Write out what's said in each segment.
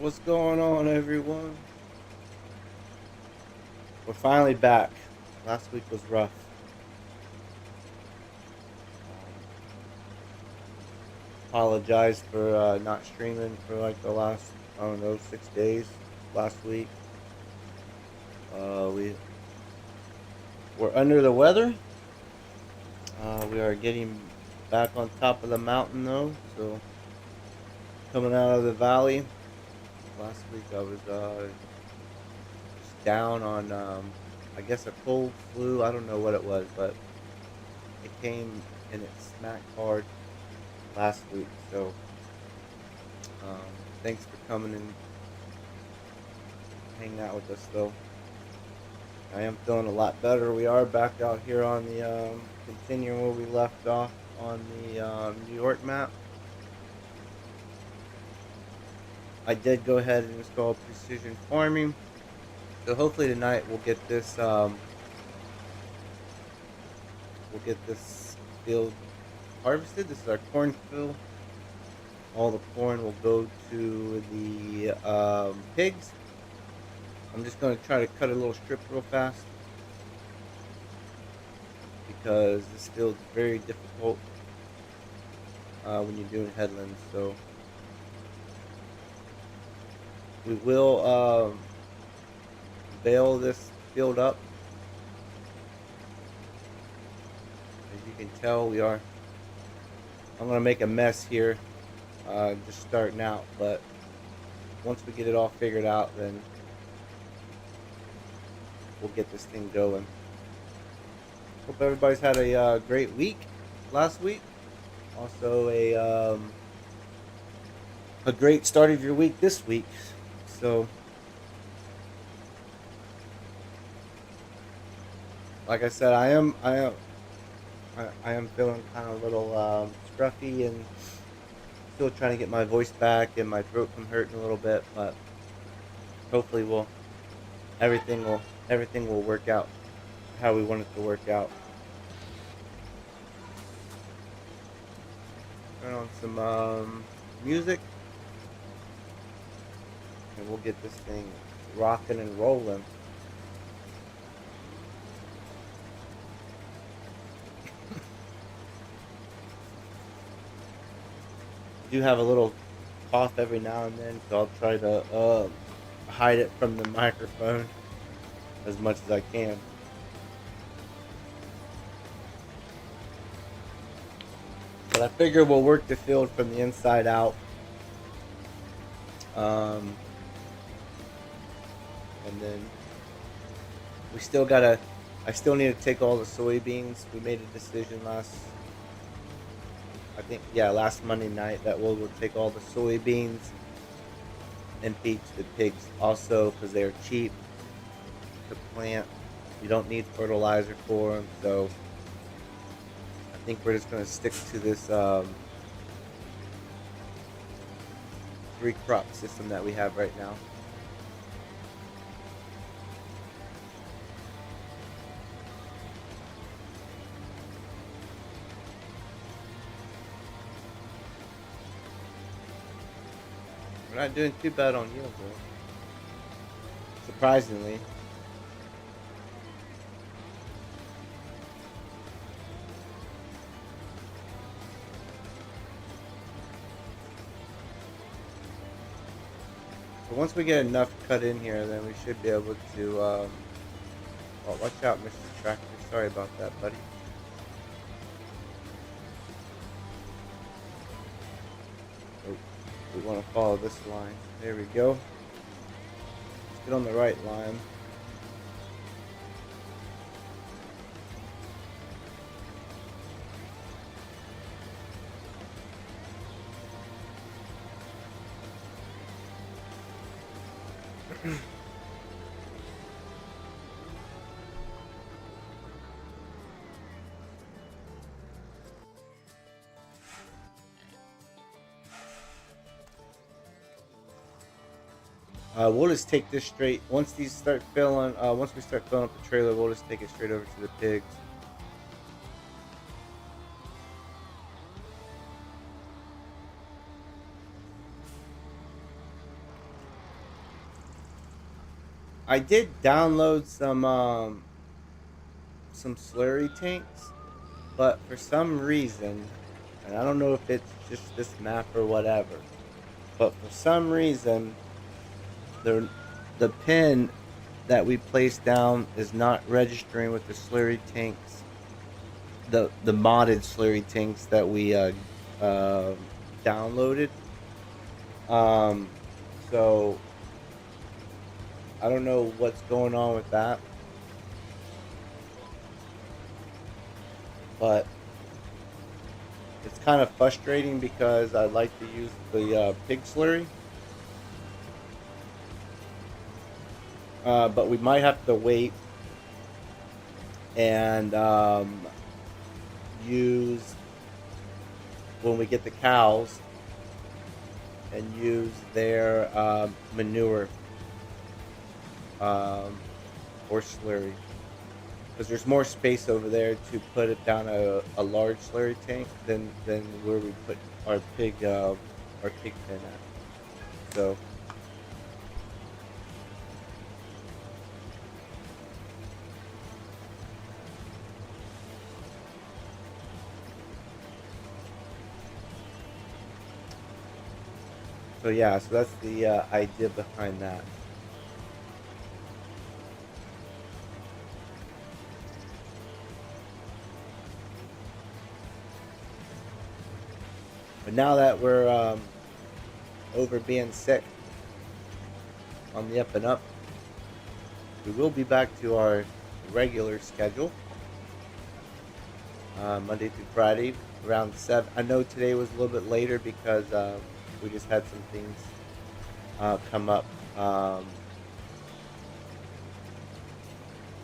What's going on, everyone? We're finally back. Last week was rough. Apologize for not streaming for like the last, I don't know, 6 days. Last week, we were under the weather. We are getting back on top of the mountain though. So coming out of the valley. Last week I was just down on, I guess a cold flu. I don't know what it was, but it came and it smacked hard last week. So um, thanks for coming and hanging out with us, though. I am feeling a lot better. We are back out here on the continuing where we left off on the New York map. I did go ahead and install precision farming, so hopefully tonight we'll get this field harvested. This is our cornfield. All the corn will go to the pigs. I'm just going to try to cut a little strip real fast because this field's very difficult when you're doing headlands. So we will bale this field up. As you can tell, I'm going to make a mess here just starting out, but once we get it all figured out, then we'll get this thing going. Hope everybody's had a great week last week. Also a great start of your week this week. So, like I said, I am feeling kind of a little scruffy and still trying to get my voice back and my throat from hurting a little bit, but hopefully everything will work out how we want it to work out. Turn on some music and we'll get this thing rocking and rolling. I do have a little cough every now and then, so I'll try to hide it from the microphone as much as I can. But I figure we'll work the field from the inside out. And then I still need to take all the soybeans. We made a decision last Monday night that we'll take all the soybeans and feed to the pigs also because they're cheap to plant. You don't need fertilizer for them, so I think we're just going to stick to this 3-crop system that we have right now. We're not doing too bad on yield, though. Surprisingly. So once we get enough cut in here, then we should be able to. Oh, watch out, Mr. Tractor. Sorry about that, buddy. Oh, we want to follow this line. There we go. Let's get on the right line. We'll just take this straight. Once we start filling up the trailer, we'll just take it straight over to the pigs. I did download some slurry tanks, but for some reason, and I don't know if it's just this map or whatever, but for some reason the pin that we placed down is not registering with the slurry tanks, the modded slurry tanks that we downloaded. Um, so I don't know what's going on with that, but it's kind of frustrating because I like to use the pig slurry. But we might have to wait and use when we get the cows and use their manure or slurry, because there's more space over there to put it down a large slurry tank than where we put our pig pen at. So yeah, so that's the idea behind that. But now that we're over being sick on the up and up, we will be back to our regular schedule, Monday through Friday around 7. I know today was a little bit later because we just had some things come up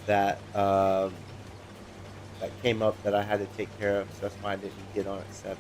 that that came up that I had to take care of, so that's why I didn't get on at 7.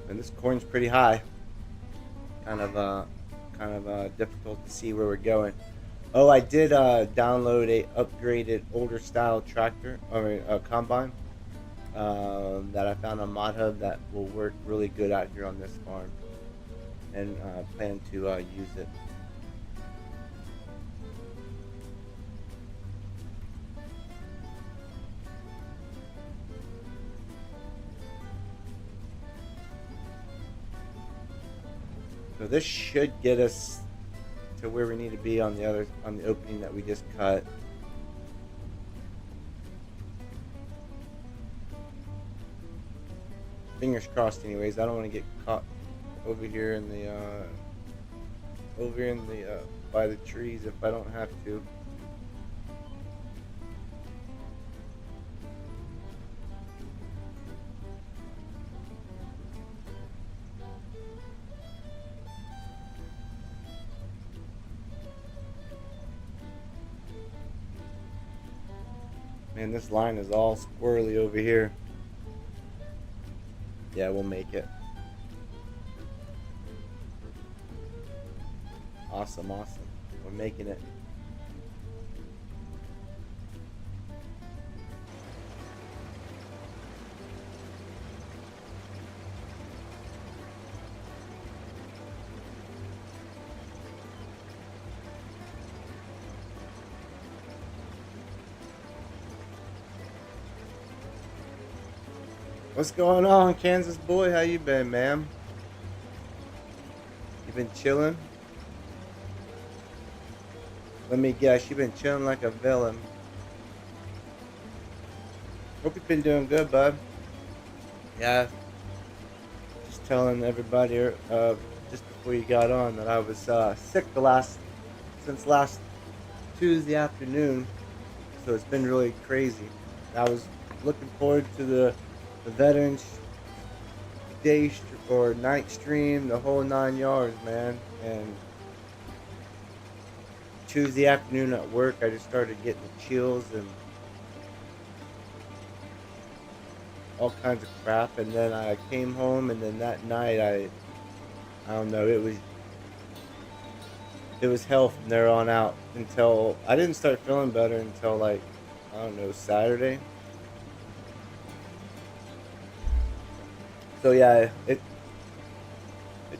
And this corn's pretty high. Kind of difficult to see where we're going. Oh, I did download a upgraded older style tractor or combine that I found on ModHub that will work really good out here on this farm, and plan to use it. So this should get us to where we need to be on the opening that we just cut. Fingers crossed. Anyways, I don't want to get caught over here in the by the trees if I don't have to. Man, this line is all squirrely over here. Yeah, we'll make it. Awesome. We're making it. What's going on, Kansas boy? How you been, man? You been chilling? Let me guess, you been chilling like a villain. Hope you've been doing good, bud. Yeah, just telling everybody just before you got on that I was sick since last Tuesday afternoon, so it's been really crazy. I was looking forward to the Veterans Day or night stream, the whole 9 yards, man. And Tuesday afternoon at work, I just started getting the chills and all kinds of crap. And then I came home, and then that night, I don't know, it was hell from there on out until I didn't start feeling better until like, I don't know, Saturday. So yeah, it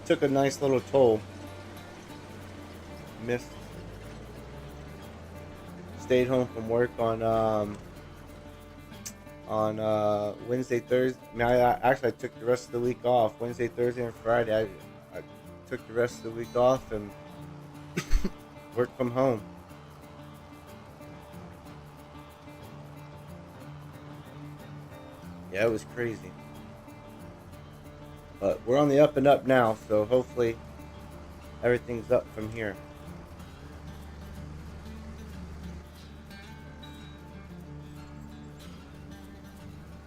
took a nice little toll. Missed Stayed home from work on Wednesday, Thursday. I mean, I took the rest of the week off. Wednesday, Thursday, and Friday. I took the rest of the week off and worked from home. Yeah, it was crazy. But we're on the up and up now, so hopefully everything's up from here.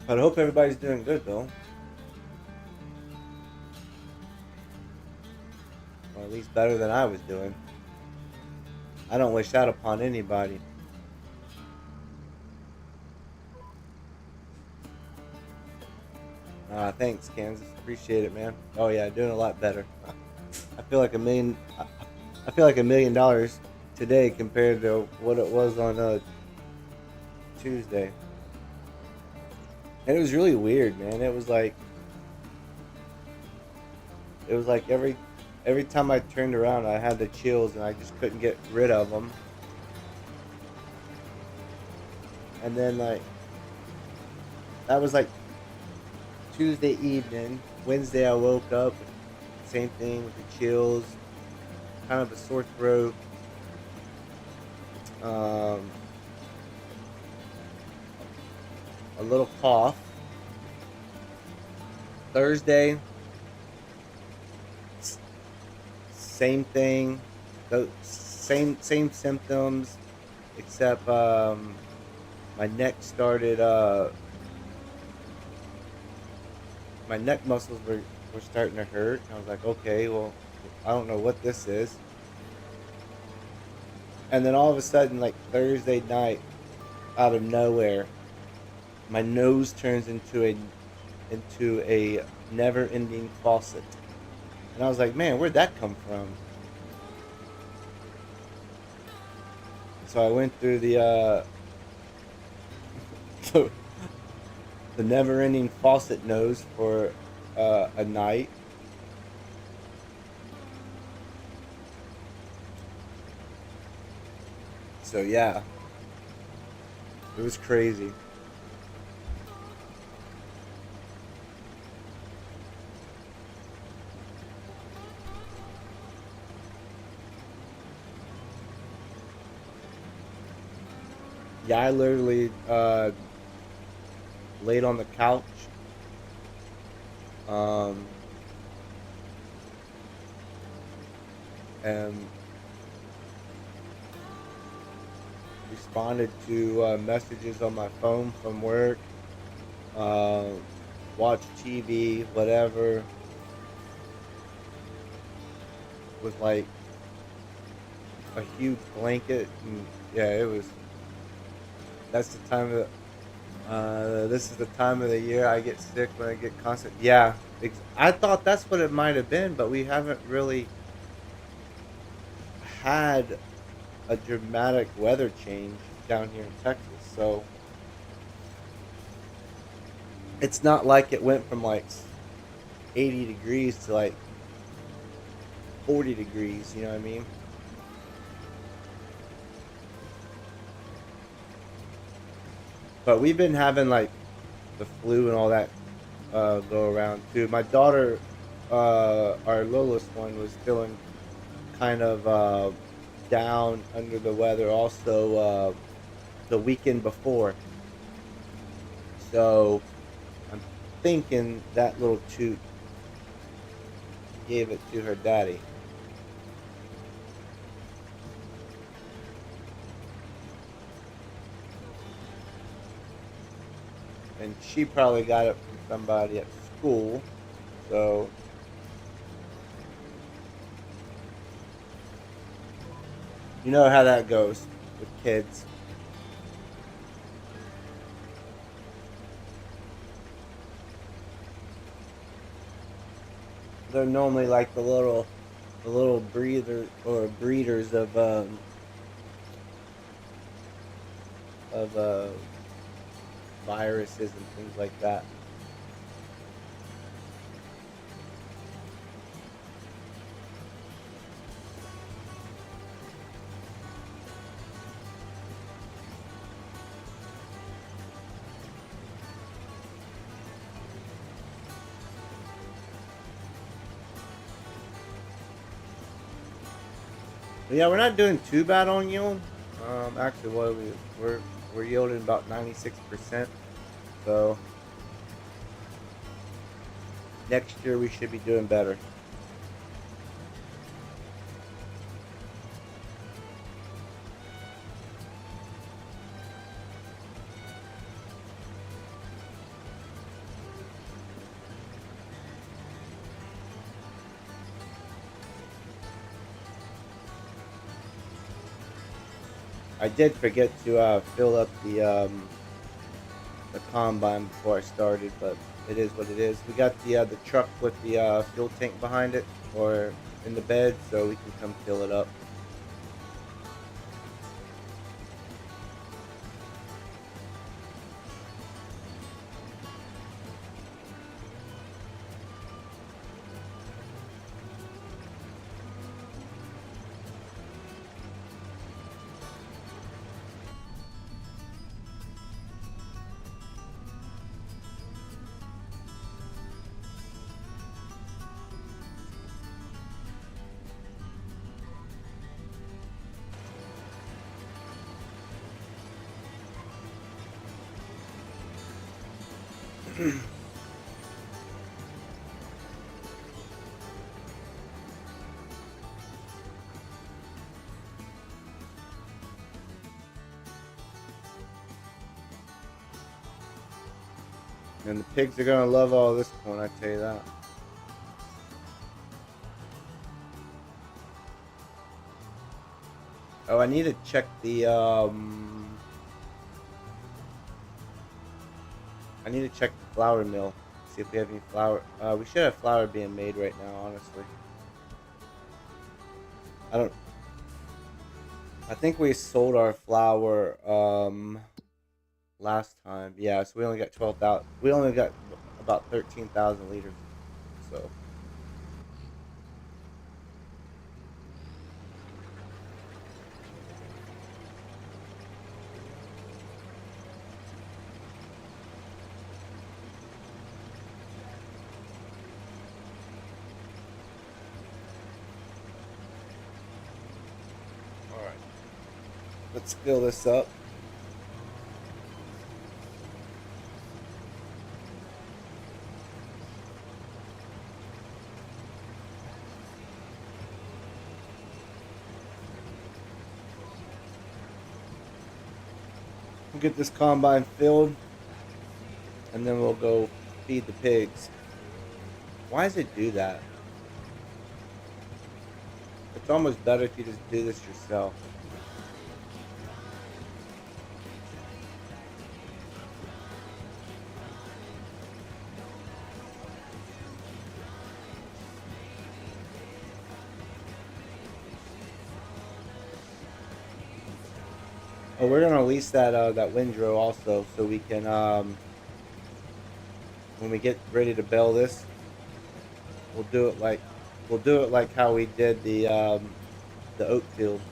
But I hope everybody's doing good, though. Or at least better than I was doing. I don't wish that upon anybody. Thanks, Kansas. Appreciate it, man. Oh yeah, doing a lot better. I feel like $1 million today compared to what it was on Tuesday. And it was really weird, man. It was like every time I turned around, I had the chills, and I just couldn't get rid of them. And then that was like Tuesday evening. Wednesday I woke up, same thing with the chills, kind of a sore throat. A little cough. Thursday, same thing, same symptoms, except my neck started. My neck muscles were starting to hurt. I was like, okay, well, I don't know what this is. And then all of a sudden, like Thursday night, out of nowhere, my nose turns into a never-ending faucet. And I was like, man, where'd that come from? So I went through the the never-ending faucet nose for a night. So yeah, it was crazy. Yeah, I literally laid on the couch, and responded to messages on my phone from work, uh, watched TV, whatever, with like a huge blanket, and yeah, it was. That's the time of this is the time of the year I get sick when I get constant. Yeah, I thought that's what it might have been, but we haven't really had a dramatic weather change down here in Texas. So it's not like it went from like 80 degrees to like 40 degrees, you know what I mean? But we've been having like the flu and all that go around too. My daughter our littlest one was feeling kind of down under the weather also the weekend before. So I'm thinking that little toot gave it to her daddy. And she probably got it from somebody at school. So you know how that goes with kids. They're normally like the little breather or breeders of viruses and things like that. But yeah, we're not doing too bad on yield. Actually, we're yielding about 96%. So next year we should be doing better. I did forget to fill up the combine before I started, but it is what it is. We got the truck with the fuel tank behind it, or in the bed, so we can come fill it up. And the pigs are gonna love all this corn, I tell you that. Oh, I need to check the I need to check the flour mill. See if we have any flour. We should have flour being made right now, honestly. I don't. I think we sold our flour last time. Yeah, so we only got 12,000. We only got about 13,000 liters. So all right, let's fill this up. We'll get this combine filled, and then we'll go feed the pigs. Why does it do that? It's almost better if you just do this yourself. Oh, we're gonna lease that windrow also, so we can when we get ready to bale this, we'll do it like how we did the oat field.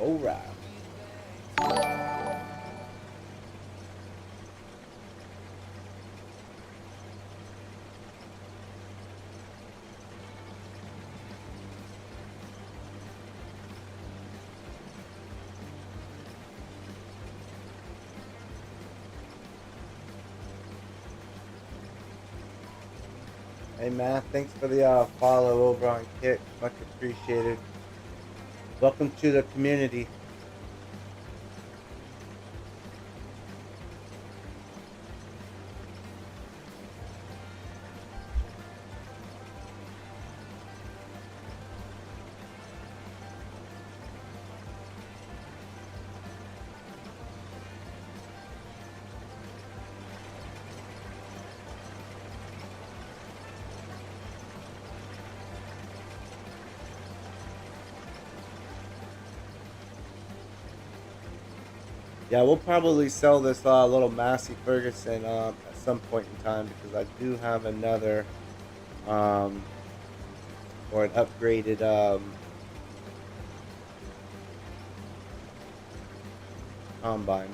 Alright. Hey man, thanks for the follow over on Kick. Much appreciated. Welcome to the community. Yeah, we'll probably sell this little Massey Ferguson at some point in time because I do have another um, or an upgraded combine.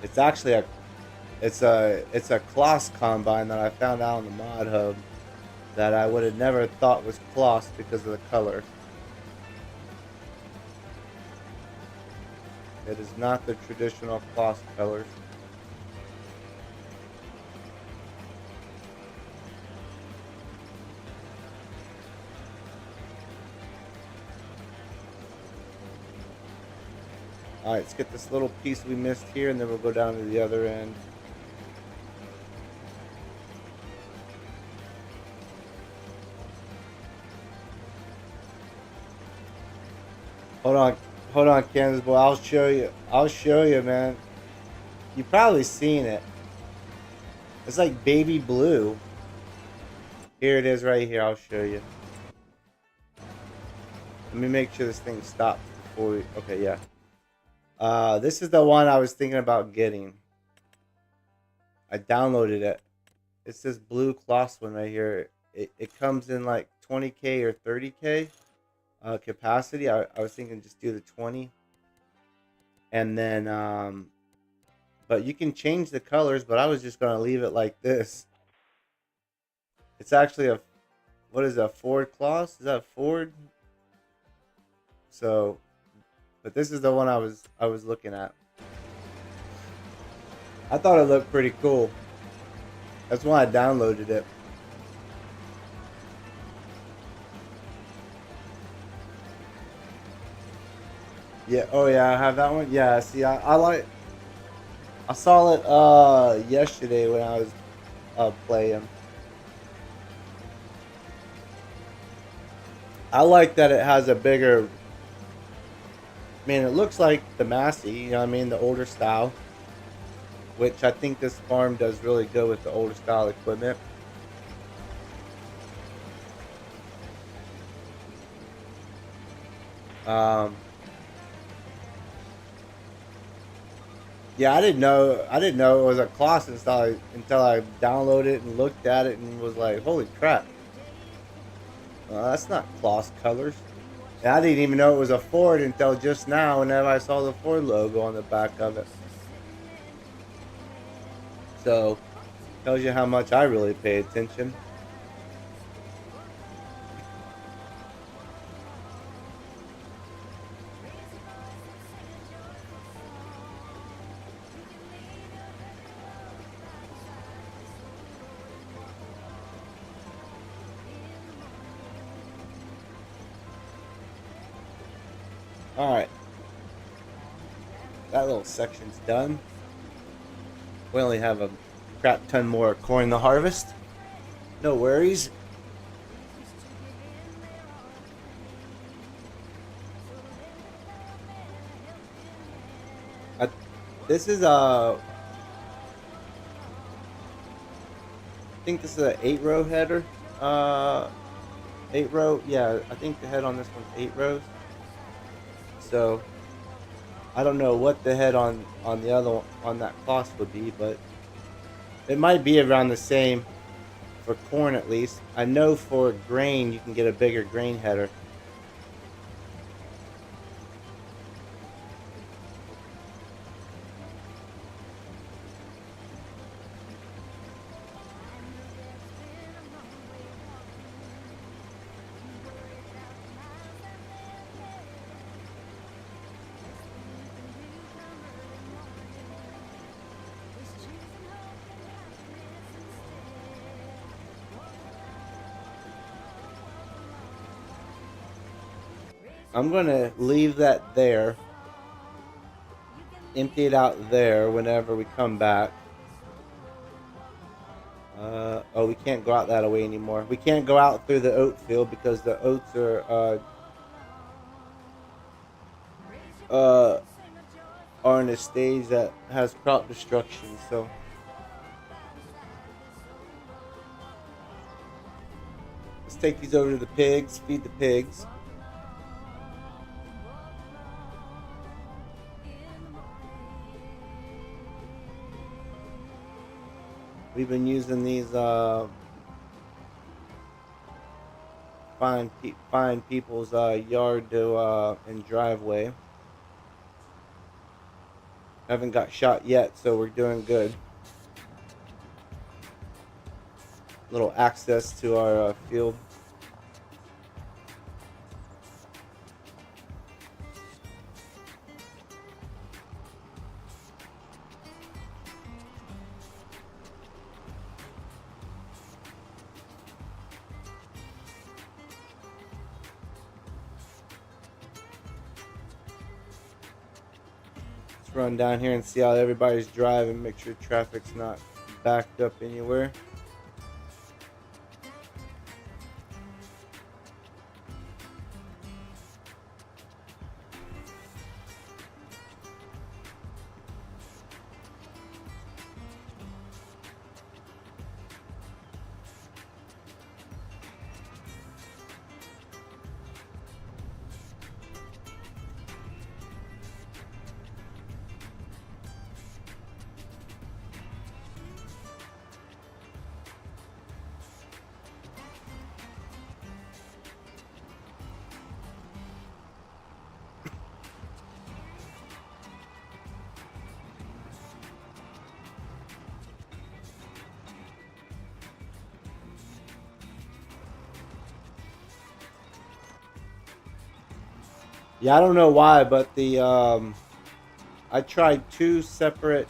It's actually it's a Kloss combine that I found out on the mod hub that I would have never thought was Kloss because of the color. It is not the traditional Kloss colors. Alright, let's get this little piece we missed here and then we'll go down to the other end. Hold on, Kansas boy. I'll show you, man. You've probably seen it. It's like baby blue. Here it is right here. I'll show you. Let me make sure this thing stops before we... Okay, yeah. This is the one I was thinking about getting. I downloaded it. It's this blue Kloss one right here. It comes in like 20K or 30K. Capacity. I was thinking just do the 20 and then but you can change the colors, but I was just gonna leave it like this. It's actually a, what is that, Ford Kloss? Is that Ford? So, but this is the one I was looking at. I thought it looked pretty cool. That's why I downloaded it. Yeah, oh yeah, I have that one. Yeah, see, I saw it yesterday when I was playing. I like that it has a bigger, I mean, it looks like the Massey, you know what I mean, the older style, which I think this farm does really good with the older style equipment. Yeah, I didn't know it was a Kloss until I downloaded it and looked at it and was like, holy crap. That's not Kloss colors. And I didn't even know it was a Ford until just now whenever I saw the Ford logo on the back of it. So, tells you how much I really pay attention. Alright. That little section's done. We only have a crap ton more corn to harvest. No worries. This is I think this is an 8-row header. 8-row, yeah, I think the head on this one's 8 rows. So I don't know what the head on the other on that Kloss would be, but It might be around the same for corn at least. I know for grain you can get a bigger grain header. I'm gonna leave that there. Empty it out there whenever we come back. Oh, we can't go out that way anymore. We can't go out through the oat field because the oats are in a stage that has crop destruction. So let's take these over to the pigs. Feed the pigs. We've been using these fine people's yard to and driveway. Haven't got shot yet, so we're doing good. Little access to our field. Run down here and see how everybody's driving, make sure traffic's not backed up anywhere. Yeah, I don't know why, but the I tried two separate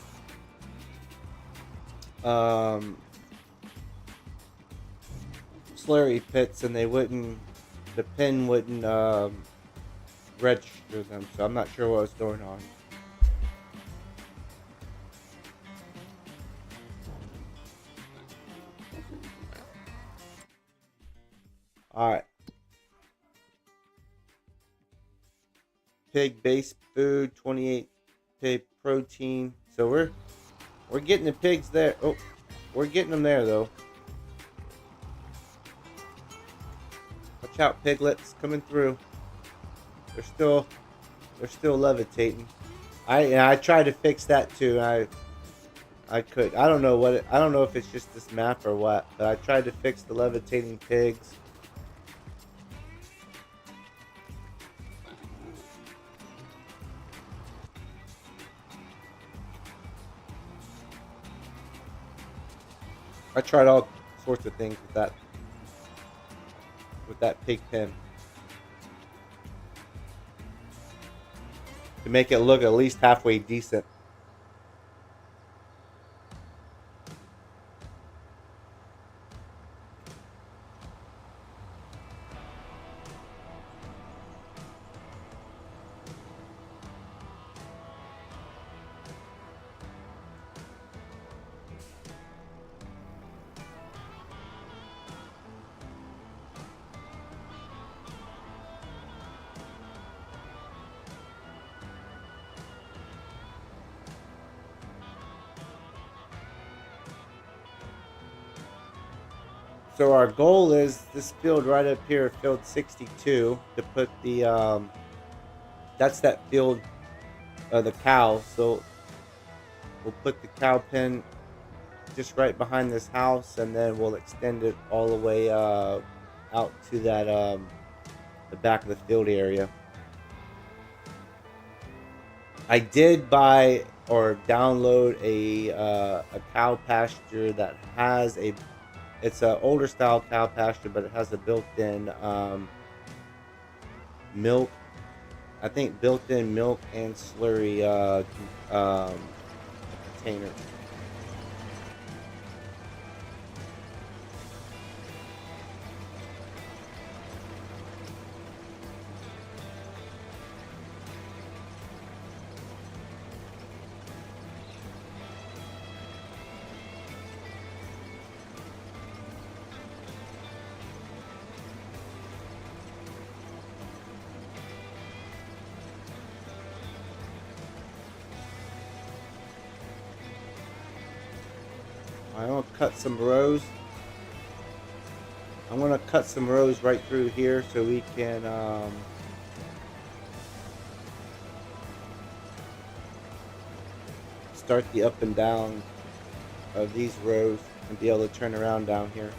slurry pits and they wouldn't, the pin wouldn't register them, so I'm not sure what was going on. All right. Pig base food, 28 pig protein. So we're getting the pigs there. Oh, we're getting them there though. Watch out, piglets coming through. They're still levitating. I tried to fix that too. I could. I don't know I don't know if it's just this map or what, but I tried to fix the levitating pigs. I tried all sorts of things with that pig pen to make it look at least halfway decent. So our goal is this field right up here, field 62, to put the that's that field of the cow. So we'll put the cow pen just right behind this house, and then we'll extend it all the way out to that the back of the field area. I did buy or download a cow pasture that has a, it's an older style cow pasture, but it has a built-in milk, I think built-in milk and slurry container. I'm gonna cut some rows. I'm gonna cut some rows right through here so we can start the up and down of these rows and be able to turn around down here.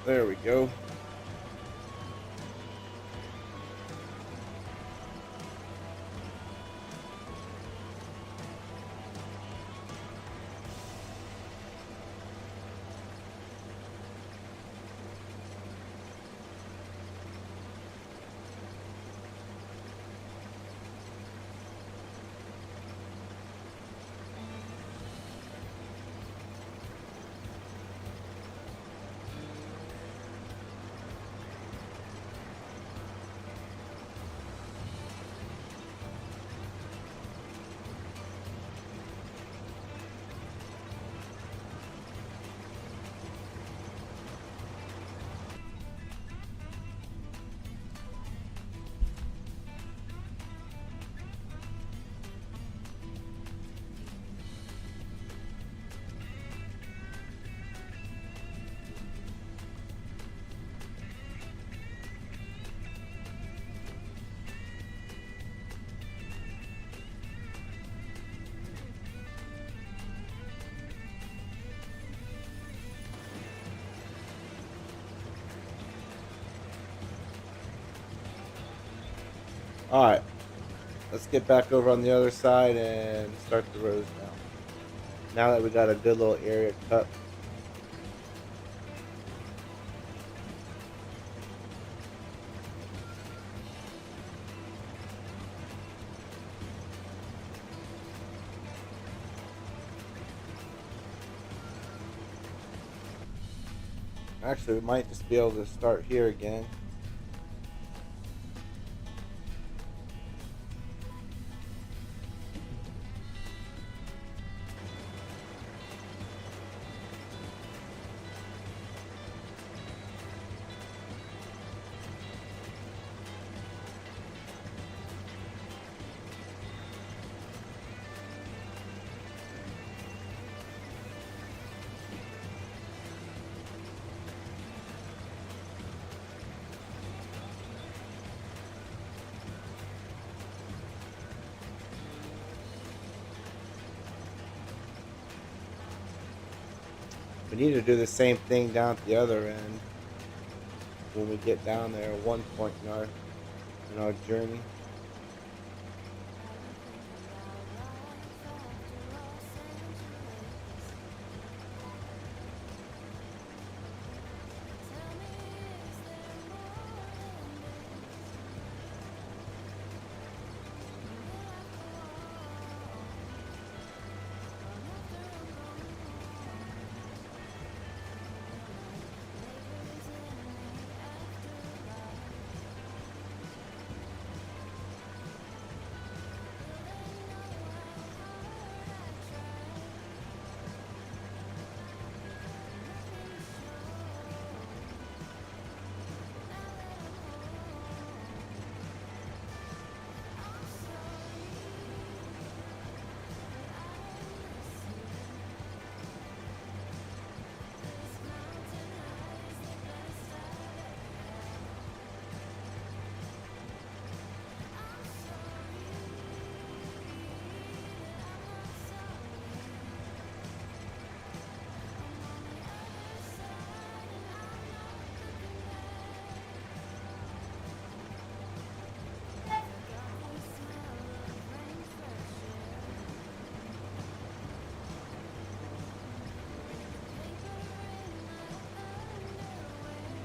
There we go. All right, let's get back over on the other side and start the rows now. Now that we got a good little area cut. Actually, we might just be able to start here again. We need to do the same thing down at the other end when we get down there at one point in our journey.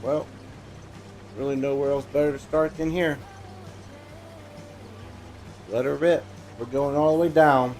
Well, really nowhere else better to start than here. Let her rip. We're going all the way down.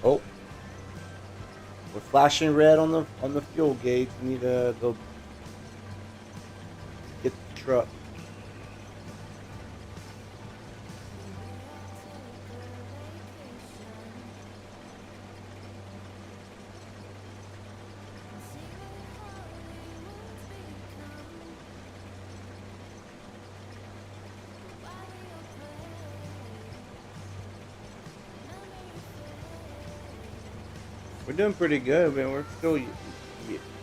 Oh, we're flashing red on the fuel gauge. We need to go get the truck. We're doing pretty good, man. We're still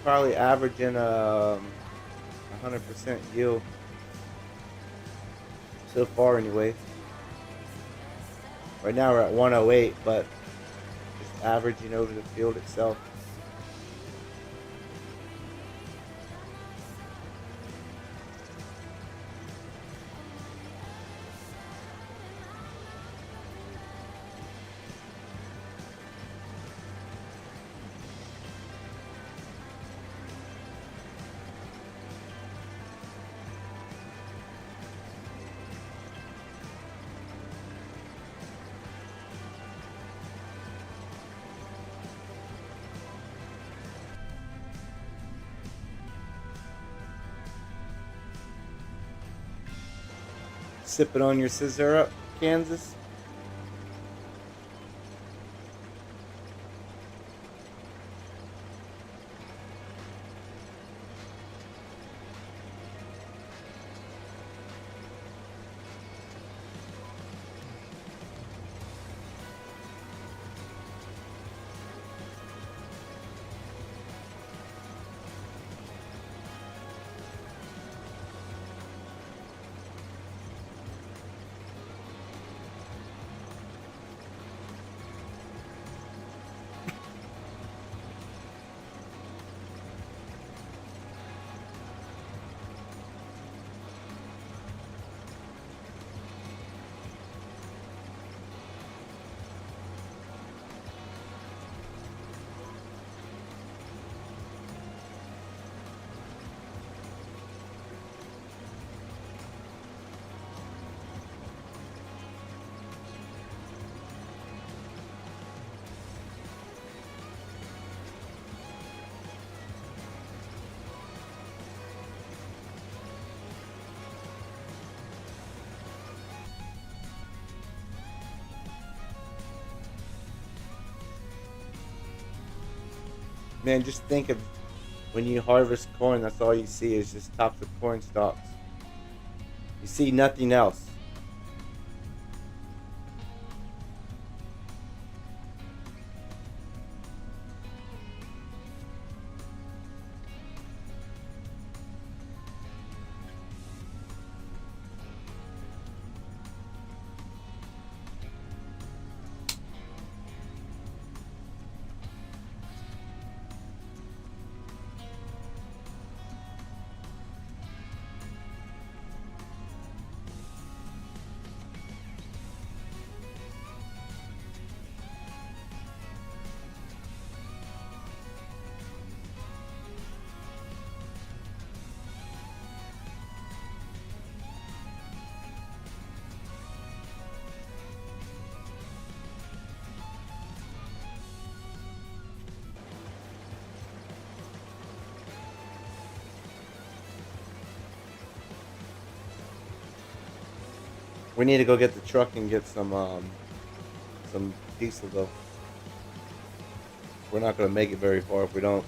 probably averaging 100% yield so far, anyway. Right now we're at 108, but just averaging over the field itself. Sipping on your scissor up, Kansas. Man, just think of when you harvest corn, that's all you see is just tops of corn stalks. You see nothing else. We need to go get the truck and get some diesel though. We're not gonna make it very far if we don't.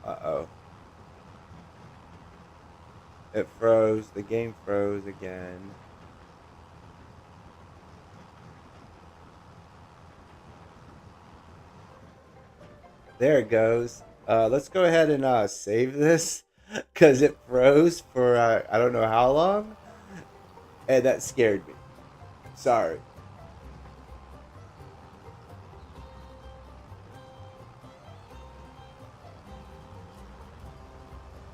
Uh-oh. It froze. The game froze again. There it goes. Let's go ahead and save this because it froze for I don't know how long, and that scared me. Sorry.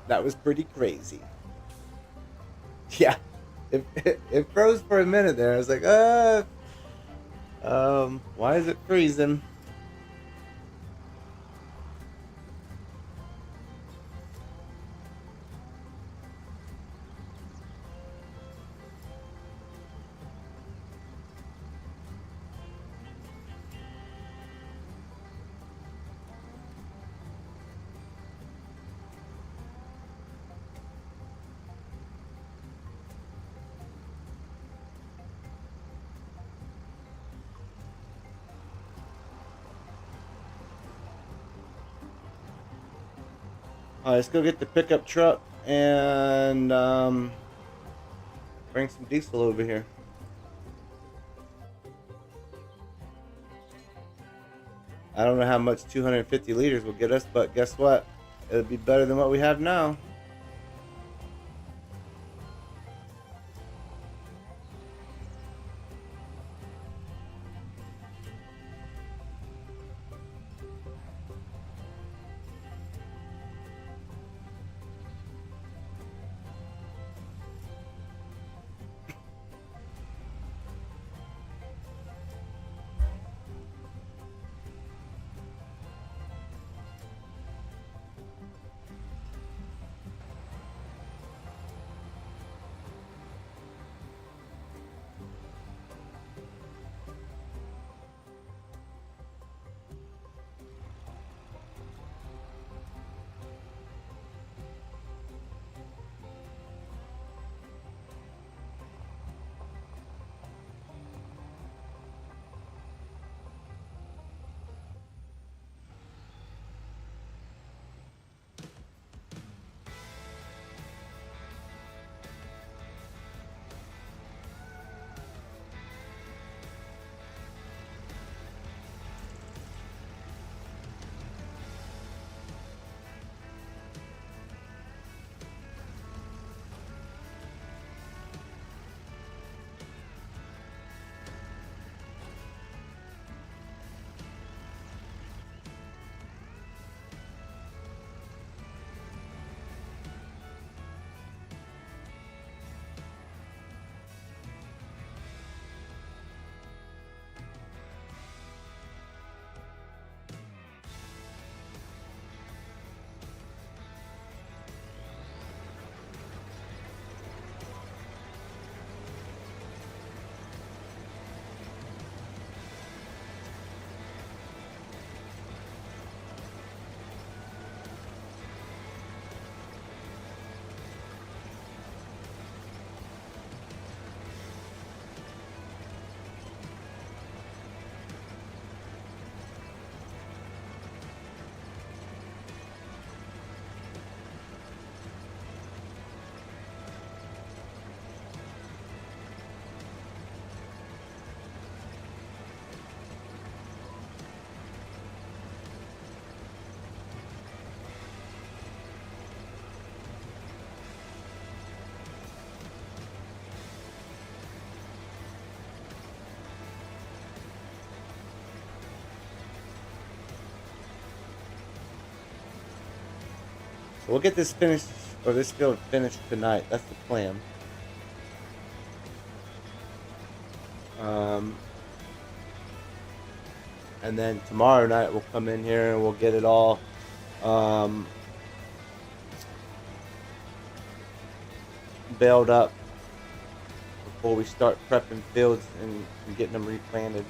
That was pretty crazy. Yeah, it froze for a minute there. I was like, why is it freezing? All right, let's go get the pickup truck and bring some diesel over here. I don't know how much 250 liters will get us, but guess what? It'll be better than what we have now. So we'll get this finished or this field finished tonight. That's the plan. And then tomorrow night we'll come in here and we'll get it all baled up before we start prepping fields and getting them replanted.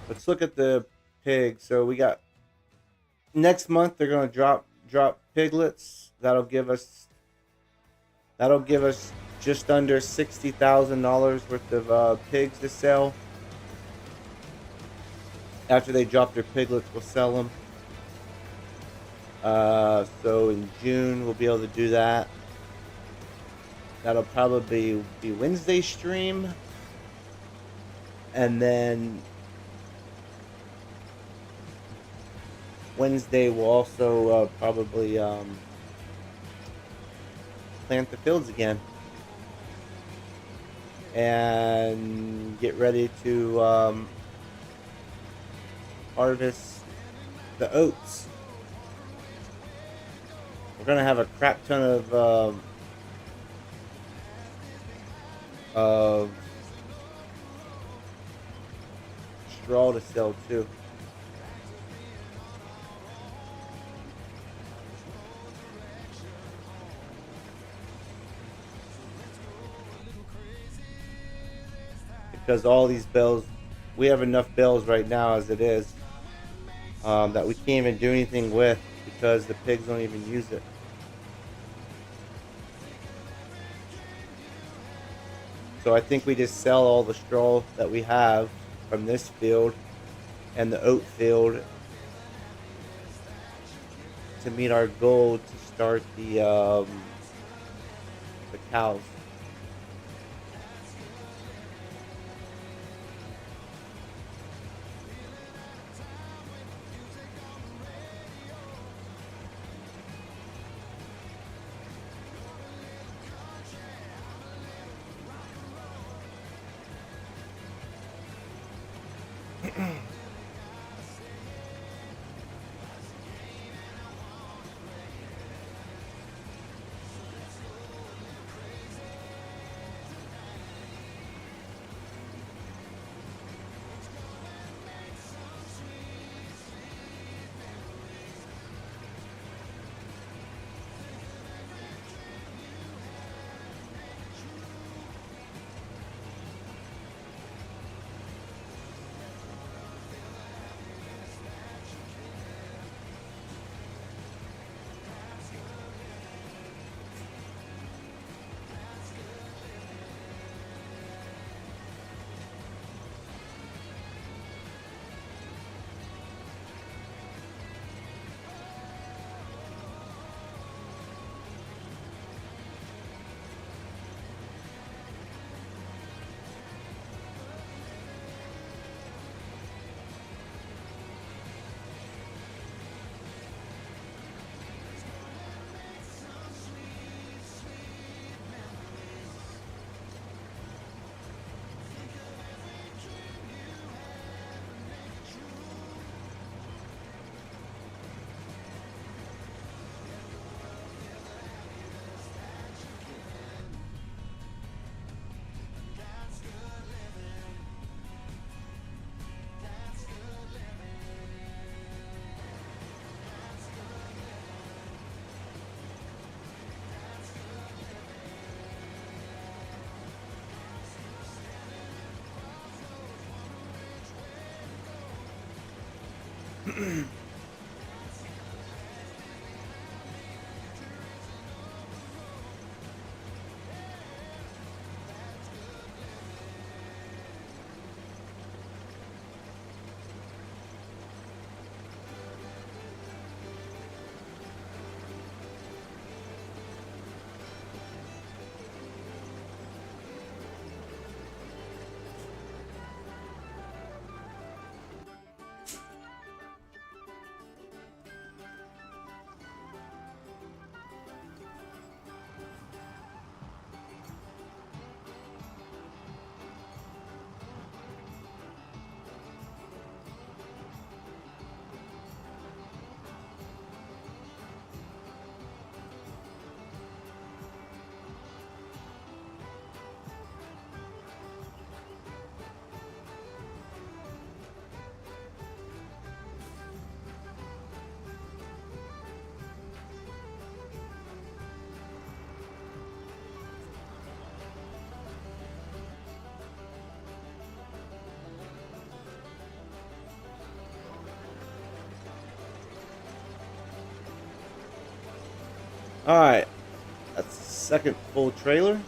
Let's look at the pigs. So we got next month they're going to drop piglets. That'll give us just under $60,000 worth of pigs to sell. After they drop their piglets, we'll sell them. So in June we'll be able to do that. That'll probably be Wednesday stream, and then Wednesday we'll also probably plant the fields again and get ready to harvest the oats. We're gonna have a crap ton of straw to sell too. Because all these bales, we have enough bales right now as it is, that we can't even do anything with because the pigs don't even use it. So I think we just sell all the straw that we have from this field and the oat field to meet our goal to start the cows. Alright, that's the second full trailer.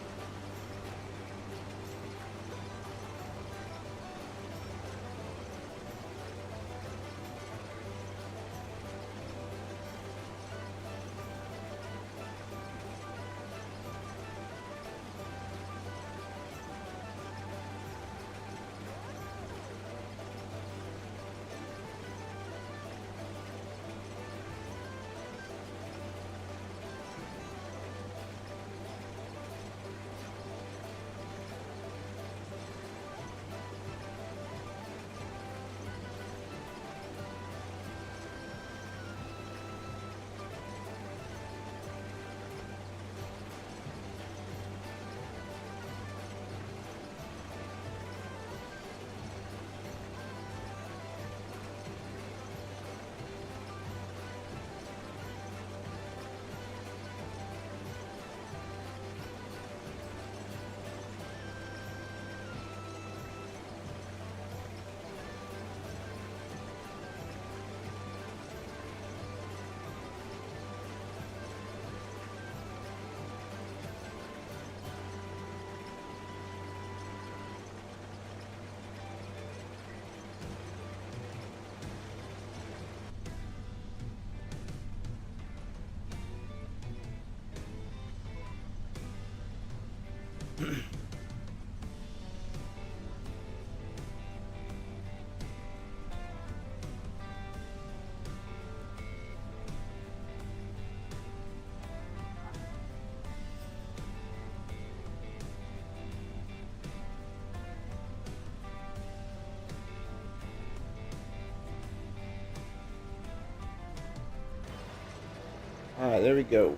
Alright, there we go.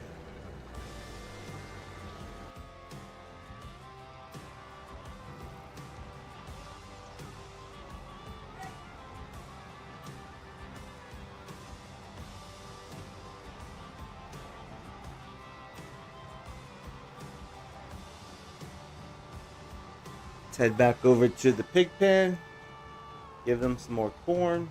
Let's head back over to the pig pen. Give them some more corn.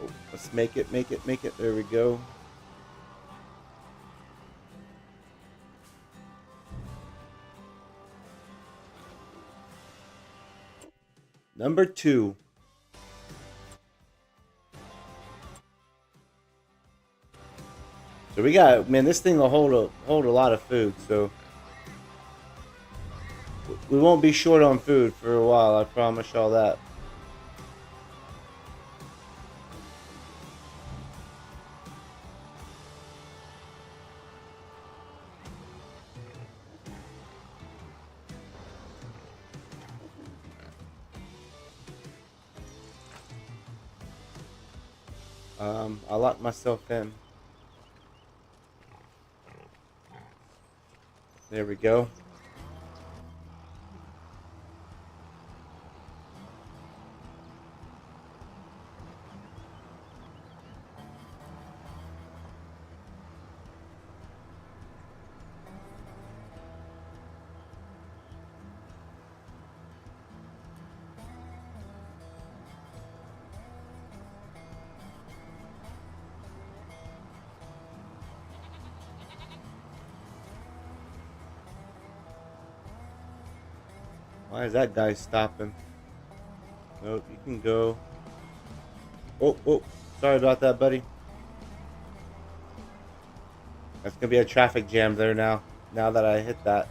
Oh, let's make it. There we go. Number 2. So we got, man, this thing will hold a lot of food, so we won't be short on food for a while, I promise y'all that. I locked myself in. There we go. Why is that guy stopping? Nope, you can go. Oh, oh, sorry about that, buddy. That's gonna be a traffic jam there now. Now that I hit that.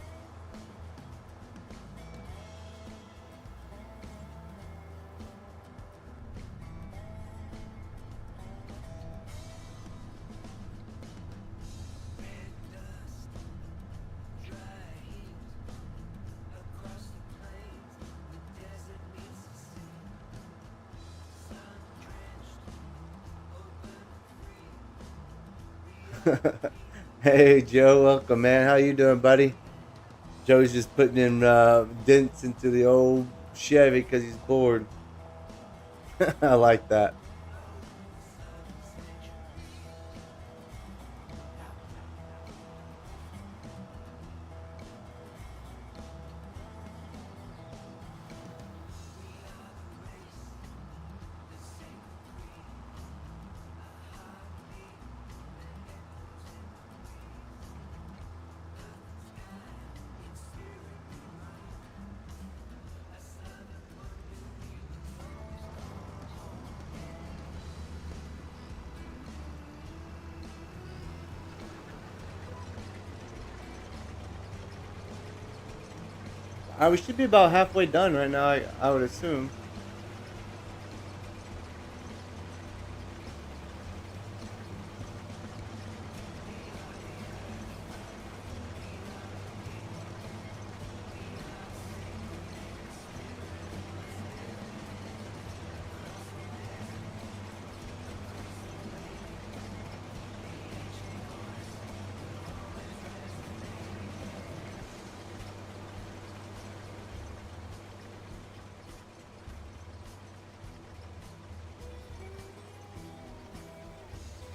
Hey Joe, welcome man. How you doing, buddy? Joe's just putting in dents into the old Chevy because he's bored. I like that. We should be about halfway done right now, I would assume.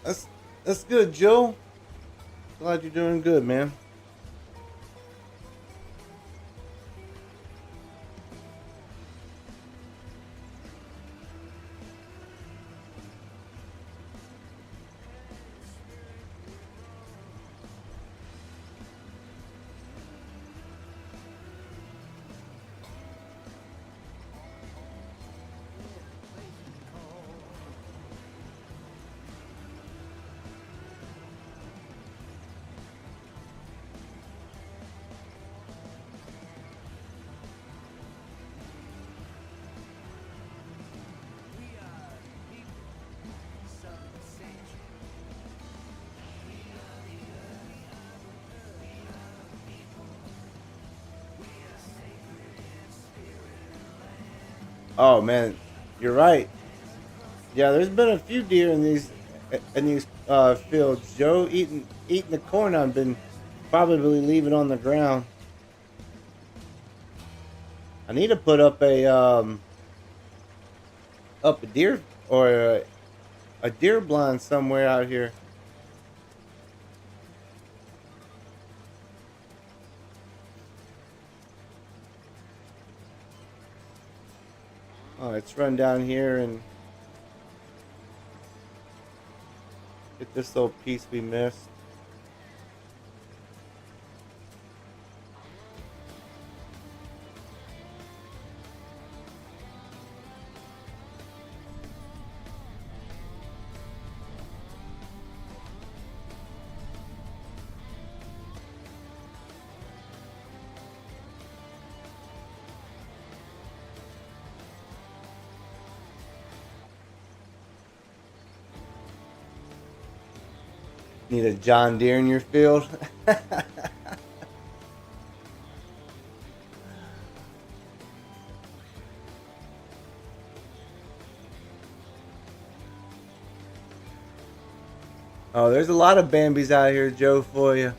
That's that's good, Joe. Glad you're doing good, man. Oh man, you're right. Yeah, there's been a few deer in these fields. Joe eating the corn I've been probably leaving on the ground. I need to put up a deer or a deer blind somewhere out here. Oh, let's run down here and get this little piece we missed. Need a John Deere in your field? Oh, there's a lot of Bambis out here, Joe, for you.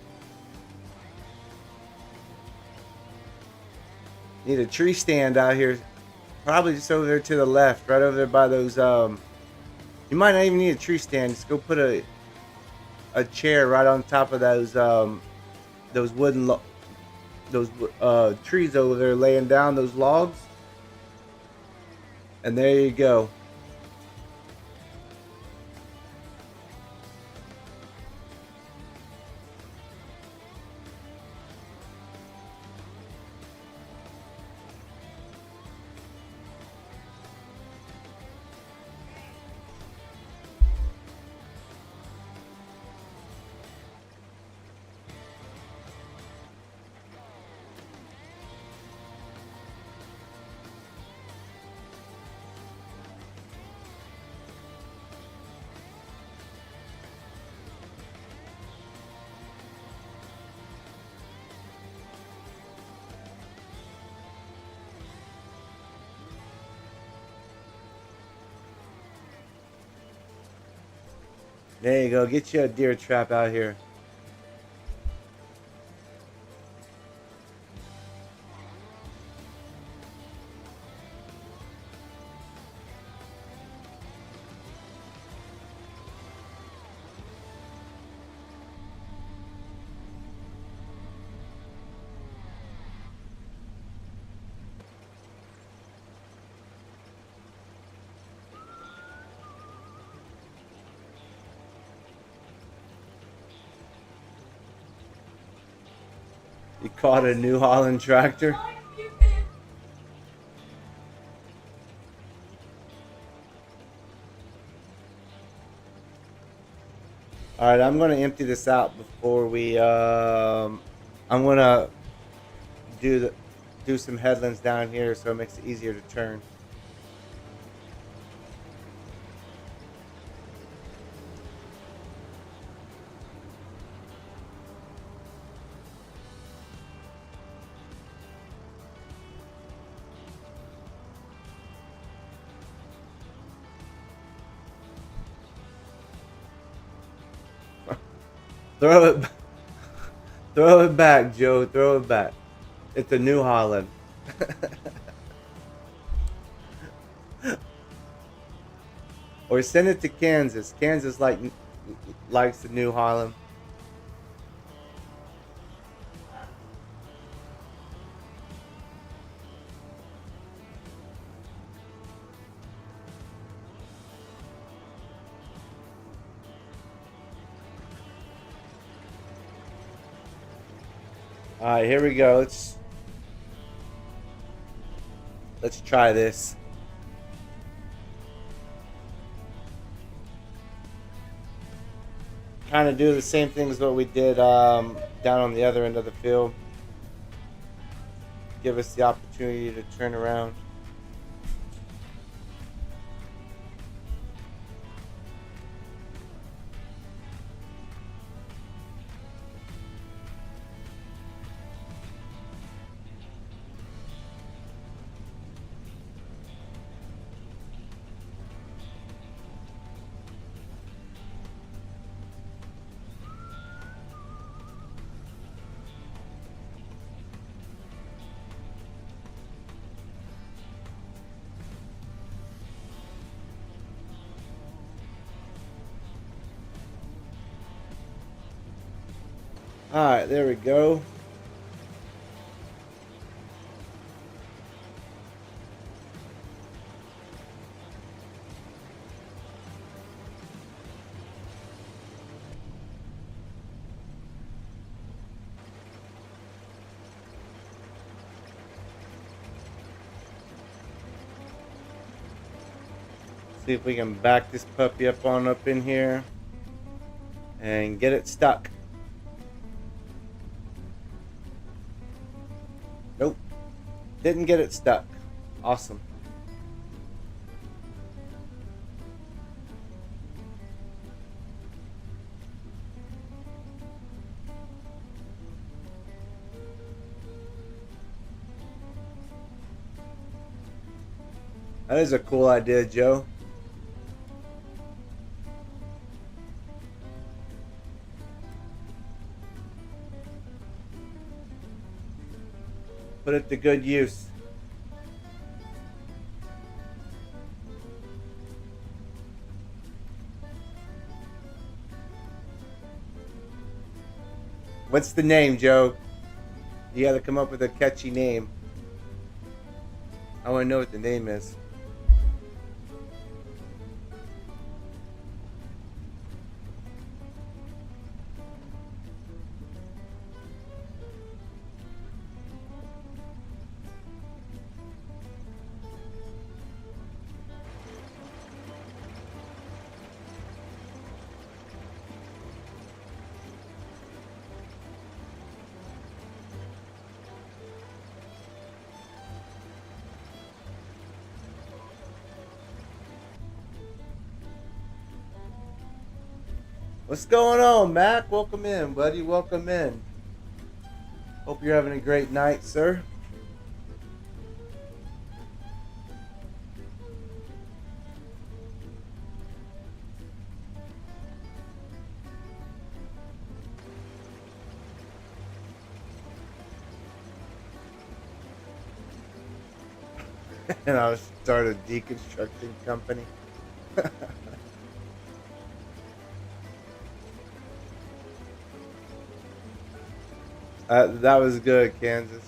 Need a tree stand out here. Probably just over there to the left, right over there by those. You might not even need a tree stand. Just go put a chair right on top of those wooden those trees over there laying down those logs. And there you go. There you go. Get you a deer trap out here. You caught a New Holland tractor. All right, I'm gonna empty this out before we. I'm gonna do some headlands down here so it makes it easier to turn. Throw it back, Joe. Throw it back. It's a New Holland. Or send it to Kansas. Kansas likes the New Holland. All right, here we go. Let's try this. Kind of do the same thing as what we did down on the other end of the field. Give us the opportunity to turn around. Alright, there we go. See if we can back this puppy up in here and get it stuck. Nope. Didn't get it stuck. Awesome. That is a cool idea, Joe. Put it to good use. What's the name, Joe? You got to come up with a catchy name. I want to know what the name is. What's going on, Mac? Welcome in, buddy. Welcome in. Hope you're having a great night, sir. And I'll start a deconstruction company. That was good, Kansas.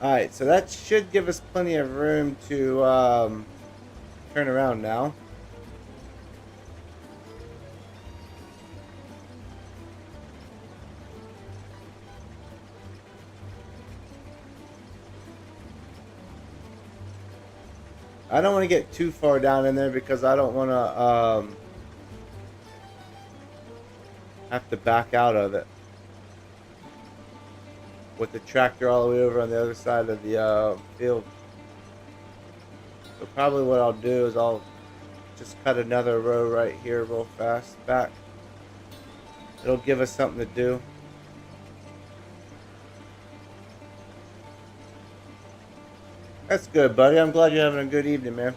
Alright, so that should give us plenty of room to turn around now. I don't want to get too far down in there because I don't want to have to back out of it with the tractor all the way over on the other side of the field. So probably what I'll do is I'll just cut another row right here real fast back. It'll give us something to do. That's good, buddy. I'm glad you're having a good evening, man.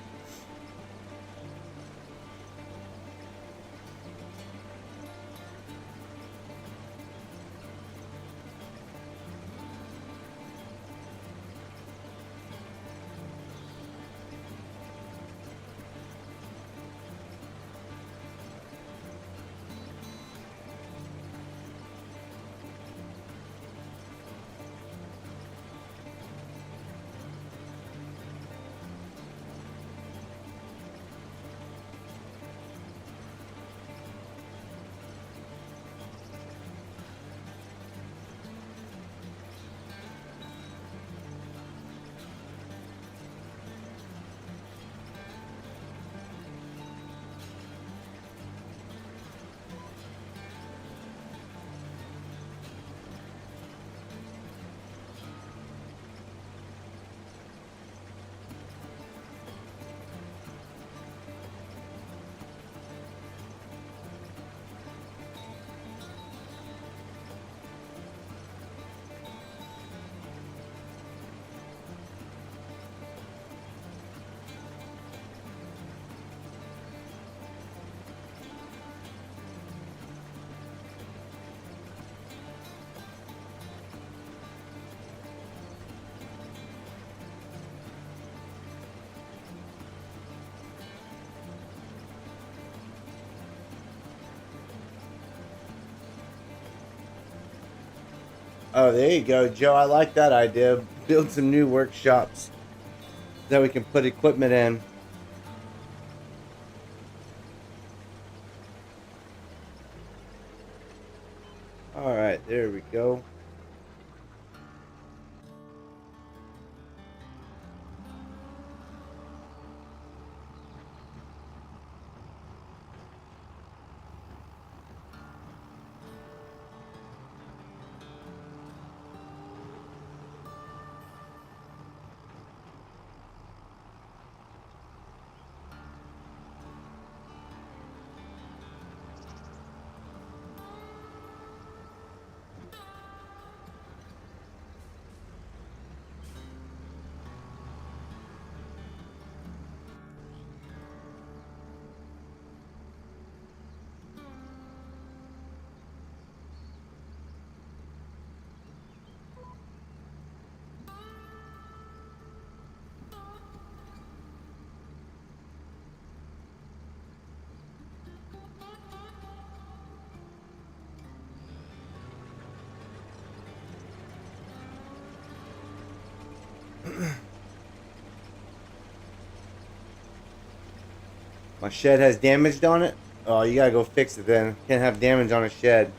Oh, there you go, Joe. I like that idea. Build some new workshops that we can put equipment in. All right, there we go. My shed has damage on it. Oh, you gotta go fix it then. Can't have damage on a shed.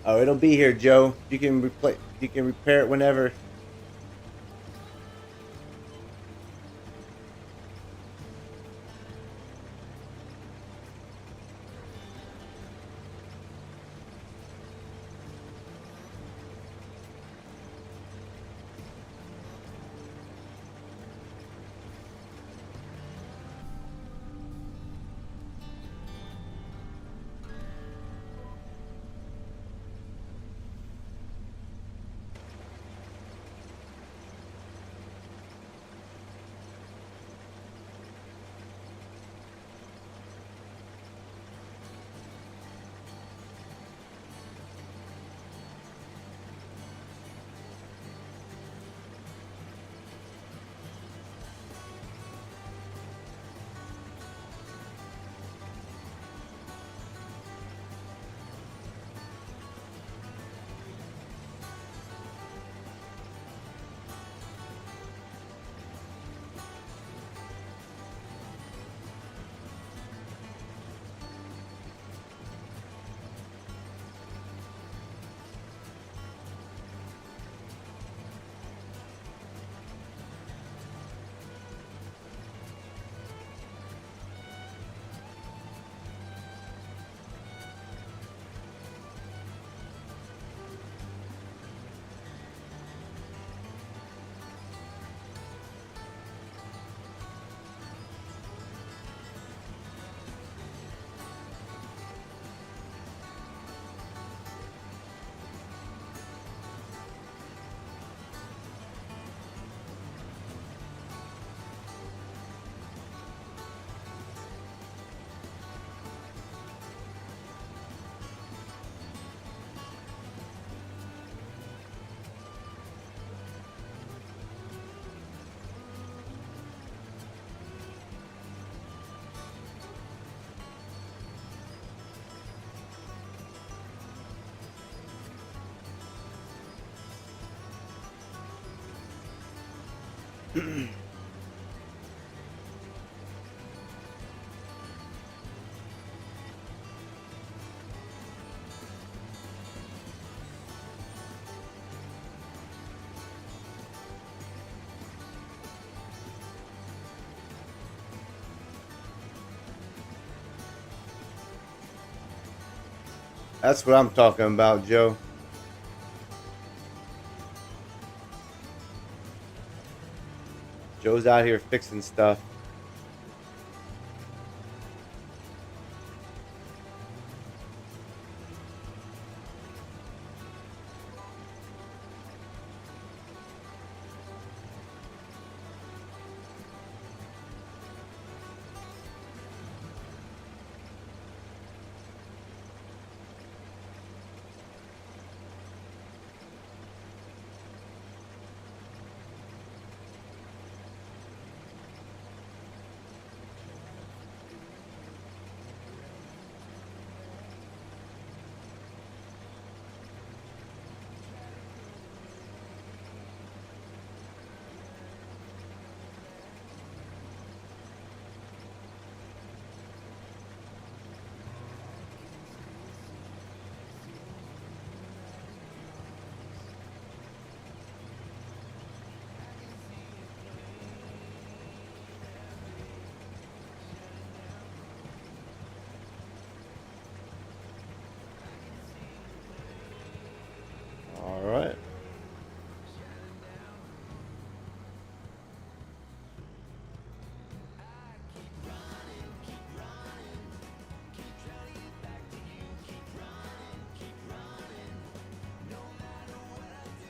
Oh, it'll be here, Joe. You can replace. You can repair it whenever. That's what I'm talking about, Joe. Joe's out here fixing stuff.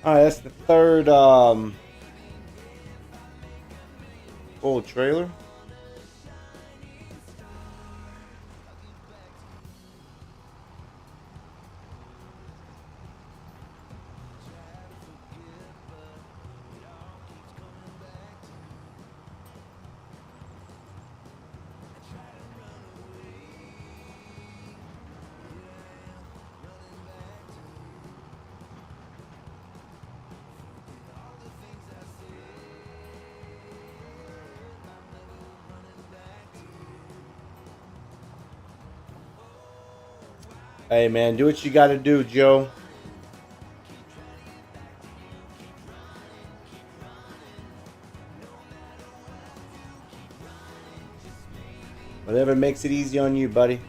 Alright, that's the third full trailer. Hey man, do what you gotta do, Joe. Whatever makes it easy on you, buddy.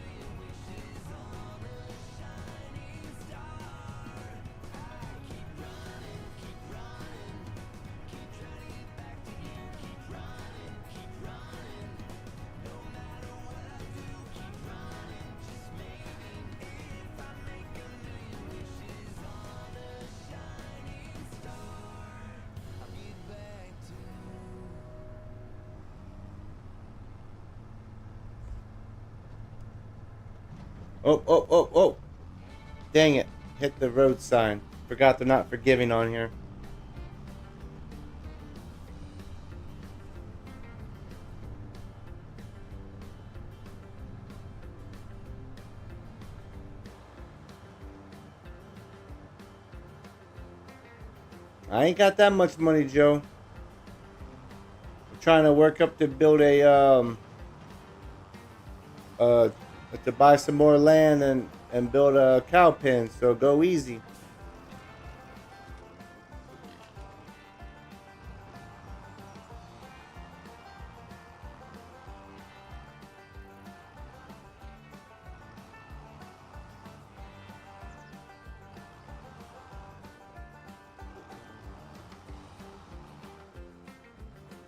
Oh, oh, oh, oh. Dang it. Hit the road sign. Forgot they're not forgiving on here. I ain't got that much money, Joe. I'm trying to work up to build uh to buy some more land and build a cow pen, so go easy.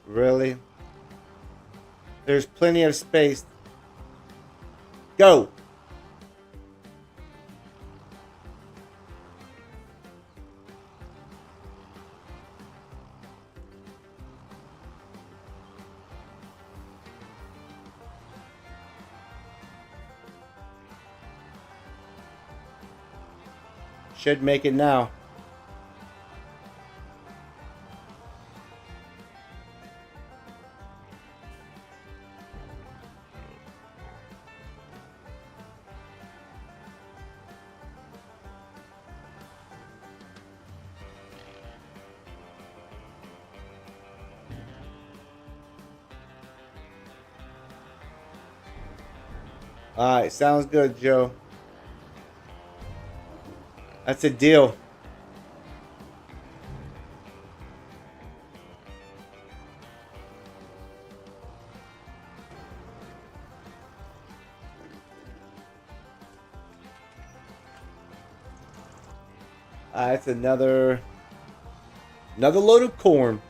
Really? There's plenty of space. Go. Should make it now. Alright, sounds good, Joe. That's a deal. That's another load of corn.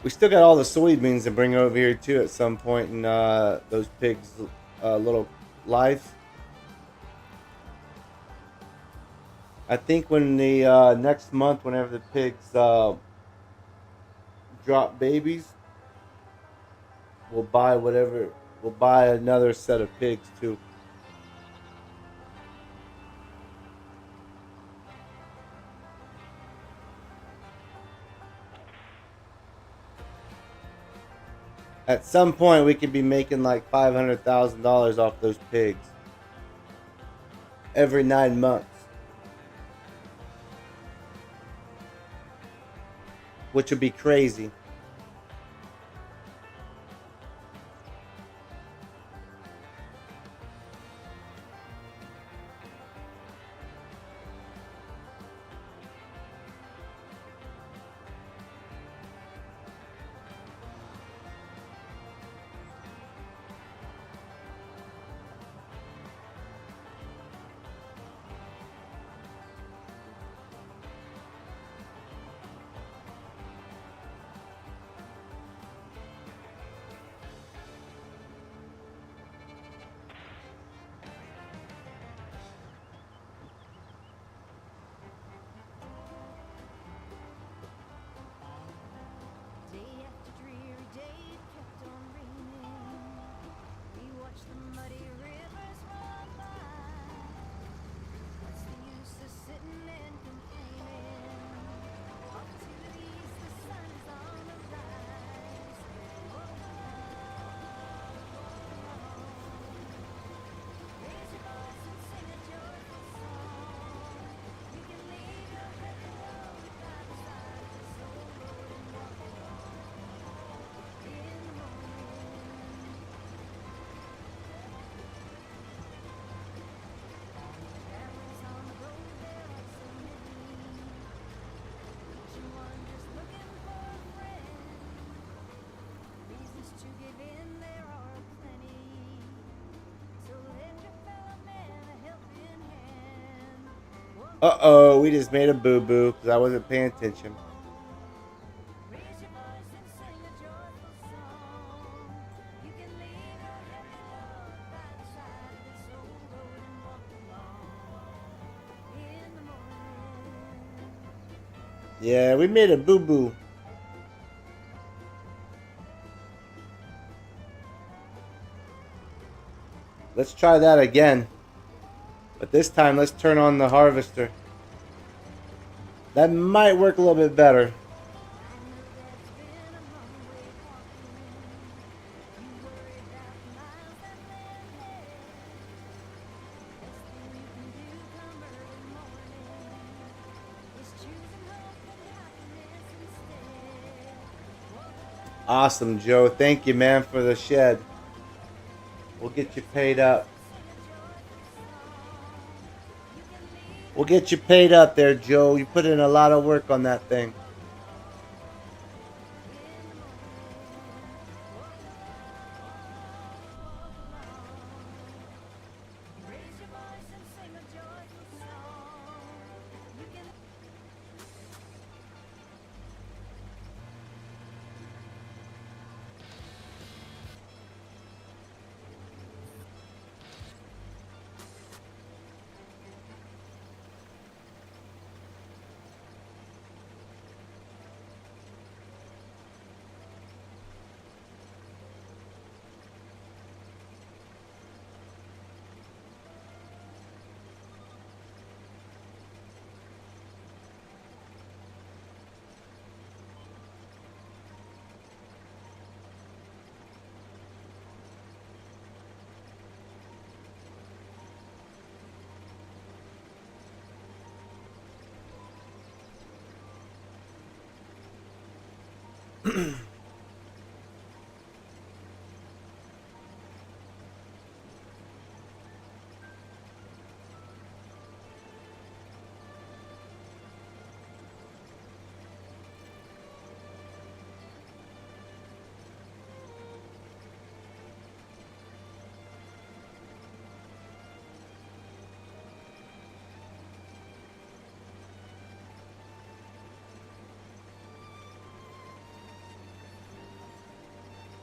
We still got all the soybeans to bring over here too at some point in those pigs' little lives. I think when the next month, whenever the pigs drop babies, we'll buy whatever. We'll buy another set of pigs too. At some point, we could be making like $500,000 off those pigs every 9 months, which would be crazy. Uh-oh, we just made a boo-boo because I wasn't paying attention. Yeah, we made a boo-boo. Let's try that again. But this time, let's turn on the harvester. That might work a little bit better. Awesome, Joe. Thank you, man, for the shed. We'll get you paid up. We'll get you paid up there, Joe. You put in a lot of work on that thing.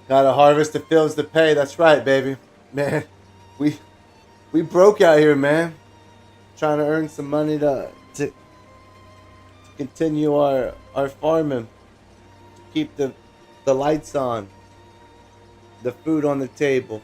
Got a harvest that fills the pay. That's right, baby. Man, we we broke out here, man. Trying to earn some money to continue our farming. To keep the lights on. The food on the table.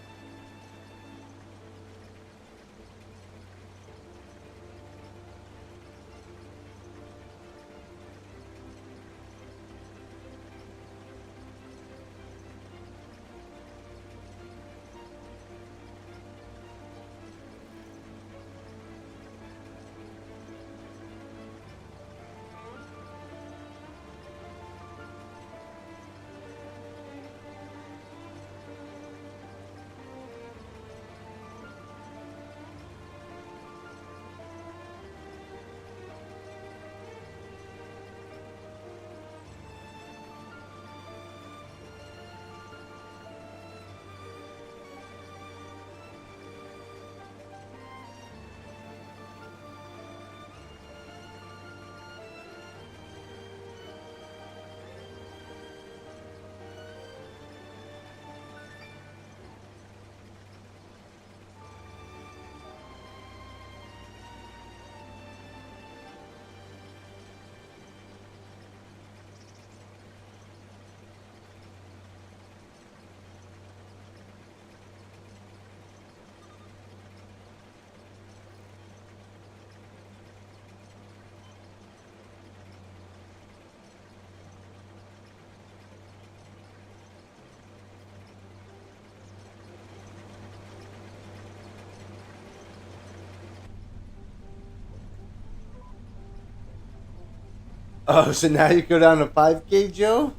Oh, so now you go down to 5K, Joe?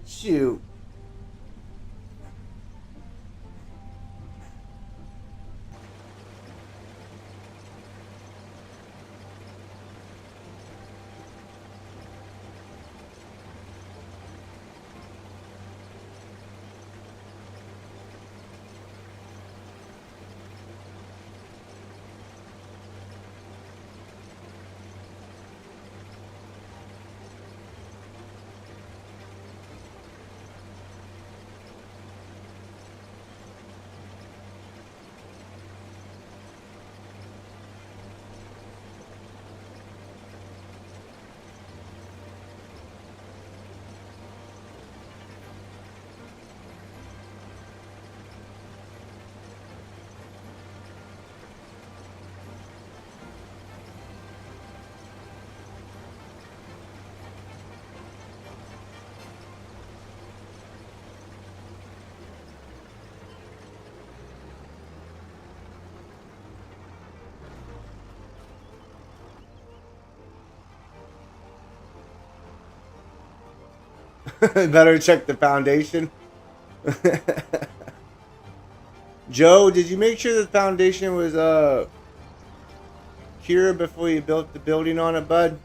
Shoot. Better check the foundation. Joe, did you make sure the foundation was cured before you built the building on it, bud?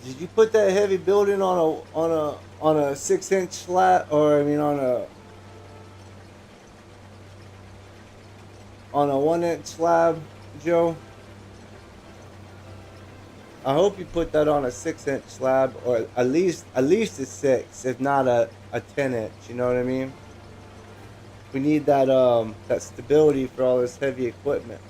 Did you put that heavy building on a 6-inch slab, or I mean on a 1-inch slab, Joe? I hope you put that on a 6-inch slab, or at least a 6, if not a 10-inch. You know what I mean? We need that stability for all this heavy equipment.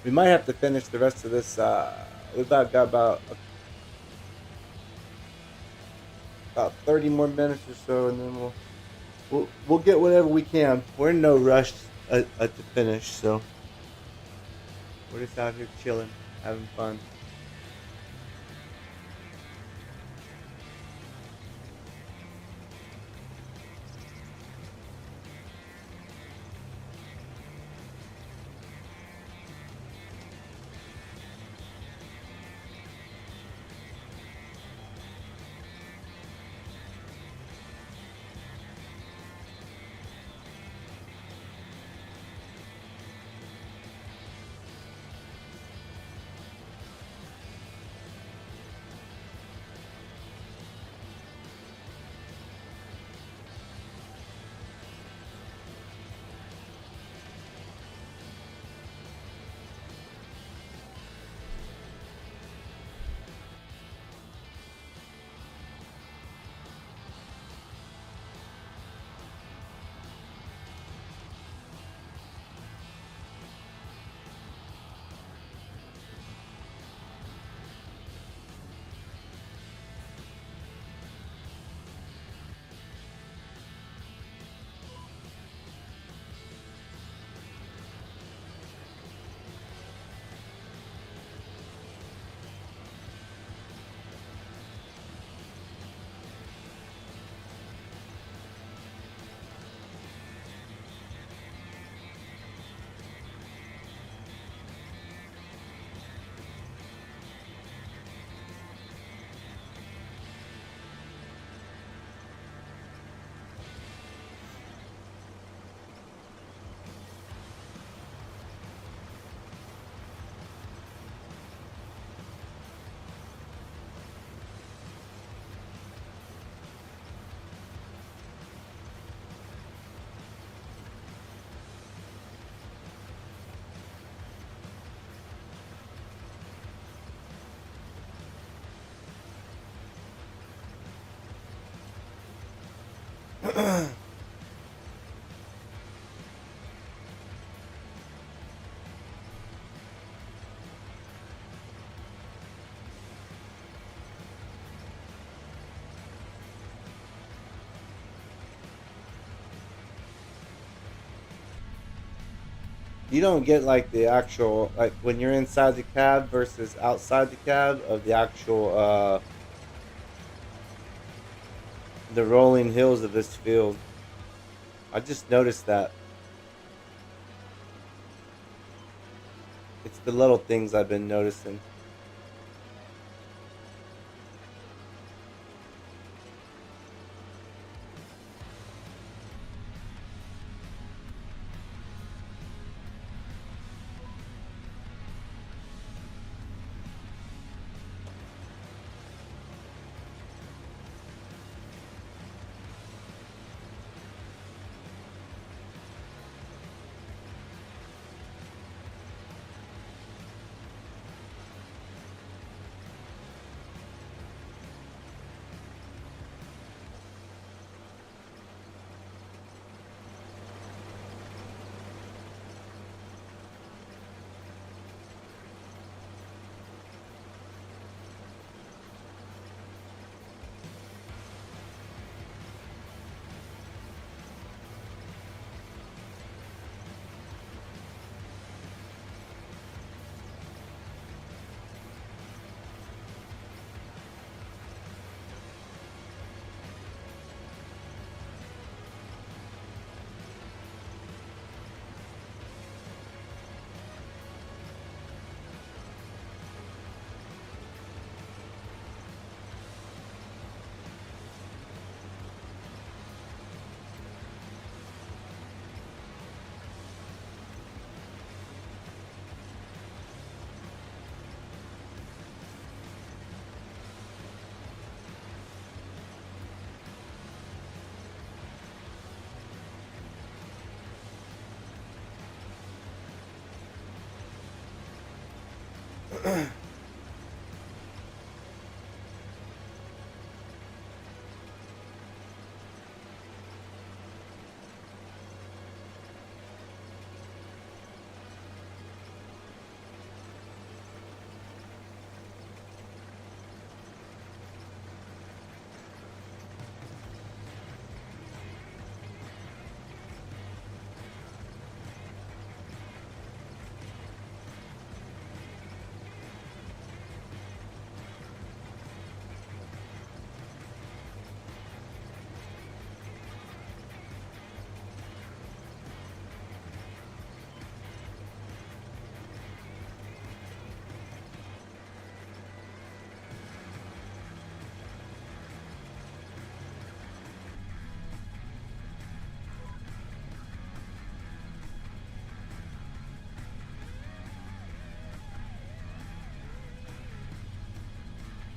We might have to finish the rest of this. We've got about 30 more minutes or so, and then we'll we'll get whatever we can. We're in no rush to finish, so we're just out here chilling, having fun. You don't get like the actual, like when you're inside the cab versus outside the cab of the actual the rolling hills of this field. I just noticed that. It's the little things I've been noticing.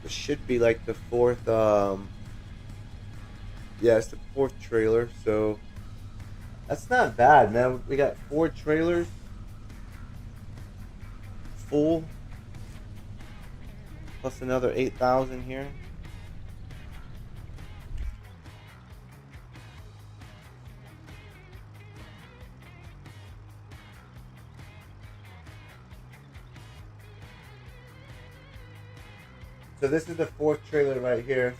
It should be like the fourth. Yeah, it's the fourth trailer. So that's not bad, man. We got 4 trailers full, plus another 8,000 here. So this is the fourth trailer right here.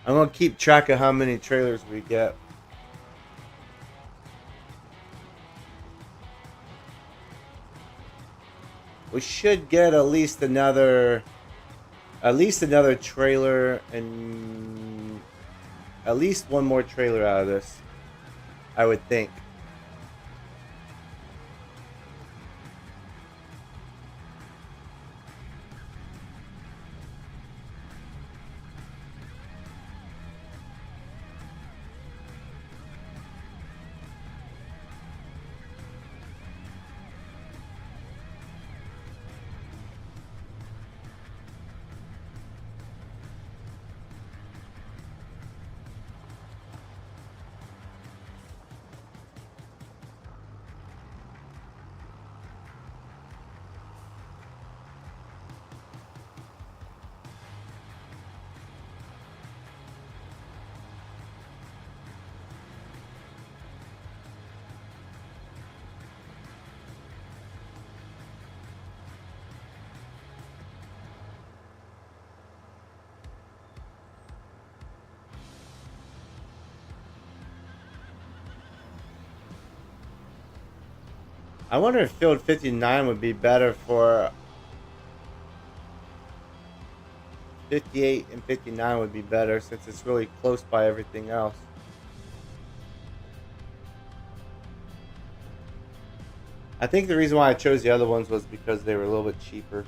I'm gonna keep track of how many trailers we get. We should get at least another trailer and at least one more trailer out of this, I would think. I wonder if field 59 would be better for 58, and 59 would be better since it's really close by everything else. I think the reason why I chose the other ones was because they were a little bit cheaper.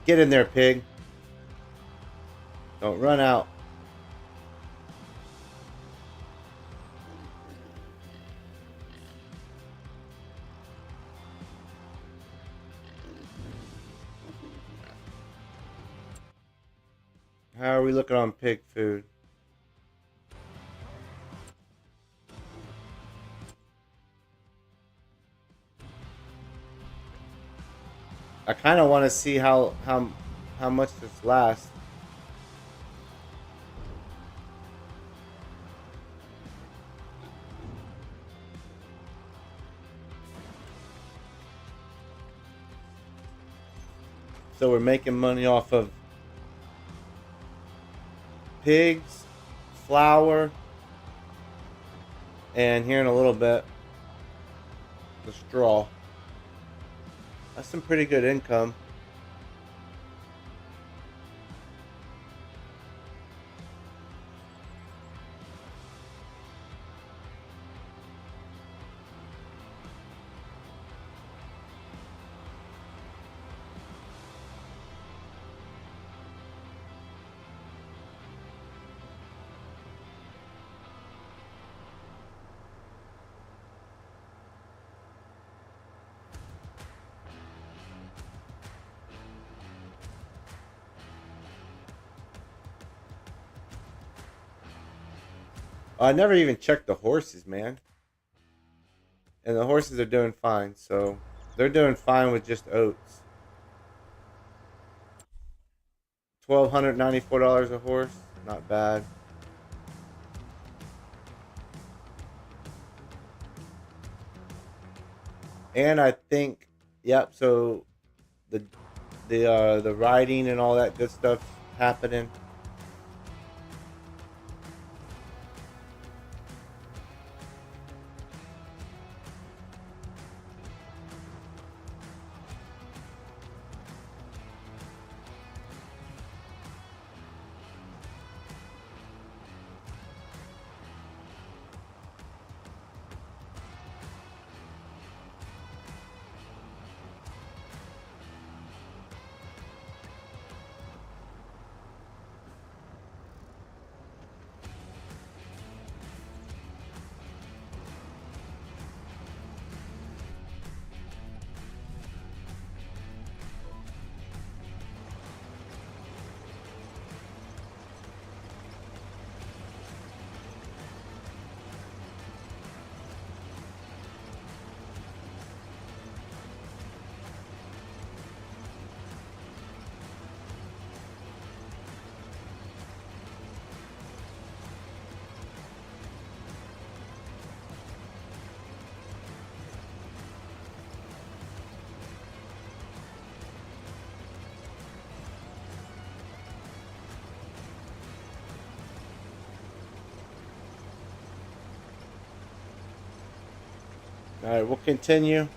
Get in there, pig. Don't run out. How are we looking on pig food? I kind of want to see how much this lasts. So we're making money off of pigs, flour, and here in a little bit, the straw. That's some pretty good income. I never even checked the horses, man. And the horses are doing fine, so they're doing fine with just oats. $1,294 a horse, not bad. And I think, yep. So the riding and all that good stuff happening. All right, we'll continue.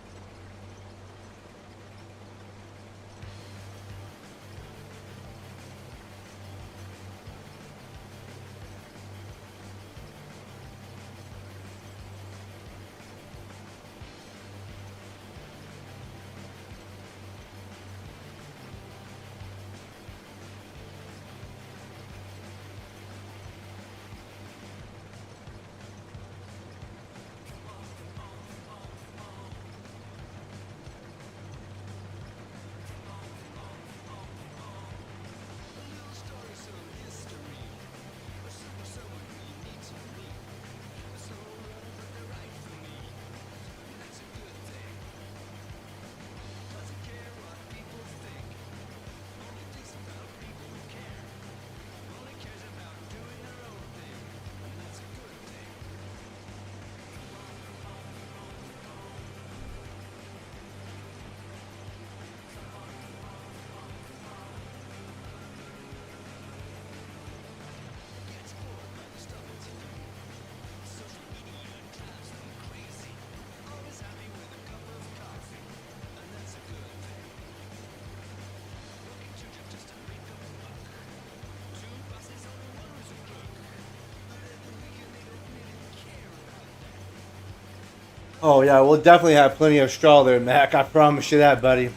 Oh yeah, we'll definitely have plenty of straw there, Mac. I promise you that, buddy.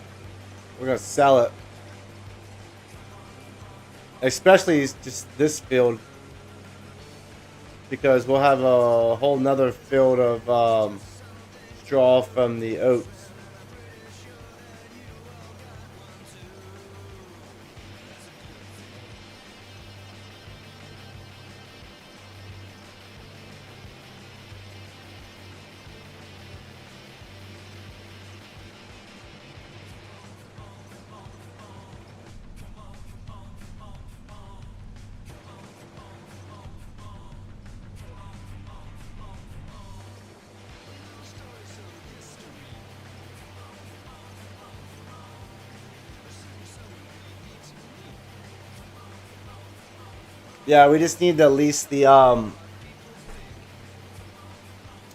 We're gonna sell it, especially just this field, because we'll have a whole nother field of straw from the oats. Yeah, we just need to lease the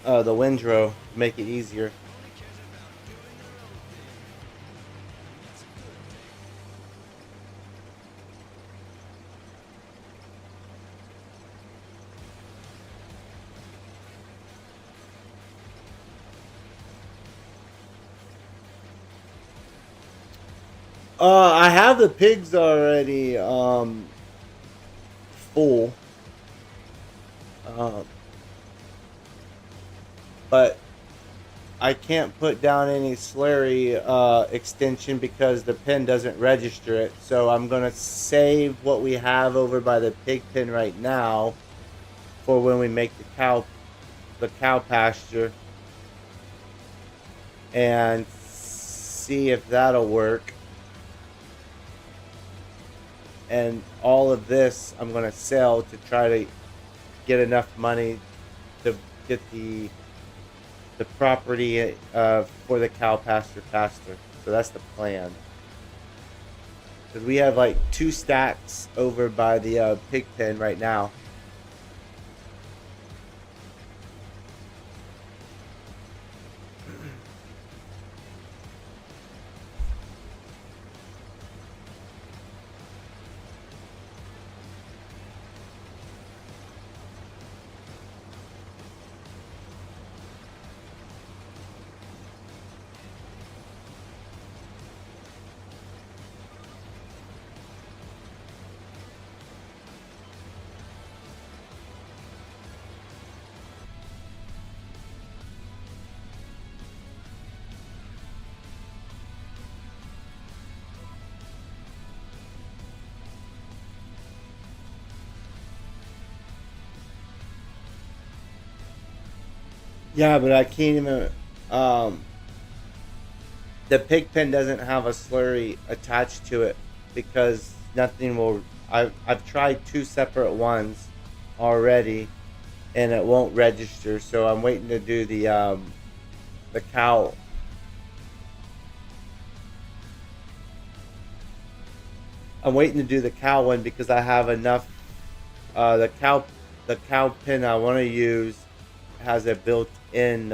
windrow to make it easier. I have the pigs already full, uh, but I can't put down any slurry extension because the pen doesn't register it. So I'm gonna save what we have over by the pig pen right now for when we make the cow pasture, and see if that'll work. And all of this I'm gonna sell to try to get enough money to get the property for the cow pasture faster. So that's the plan. Because we have like 2 stacks over by the pig pen right now. Yeah, but I can't even. Um, the pig pen doesn't have a slurry attached to it because nothing will. I've tried 2 separate ones already, and it won't register. So I'm waiting to do the cow. I'm waiting to do the cow one because I have enough. The cow pen I want to use has a built-in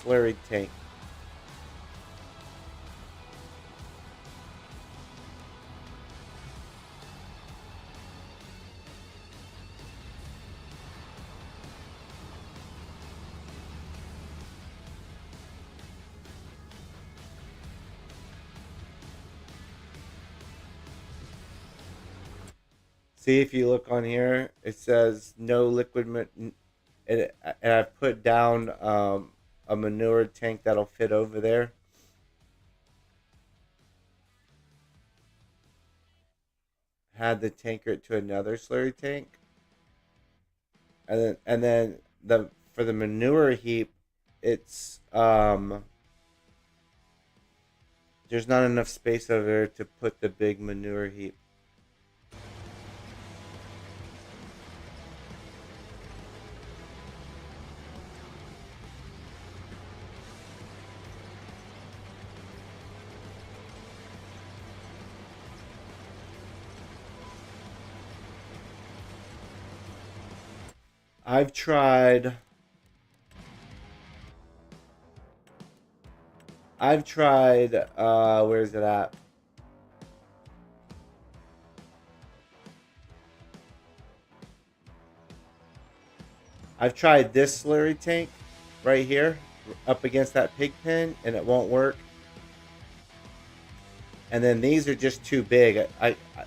slurry tank. See, if you look on here, it says no liquid. And I've put down a manure tank that'll fit over there. Had the tanker to another slurry tank, and then the for the manure heap, it's there's not enough space over there to put the big manure heap. I've tried. Where's it at? I've tried this slurry tank right here up against that pig pen, and it won't work. And then these are just too big.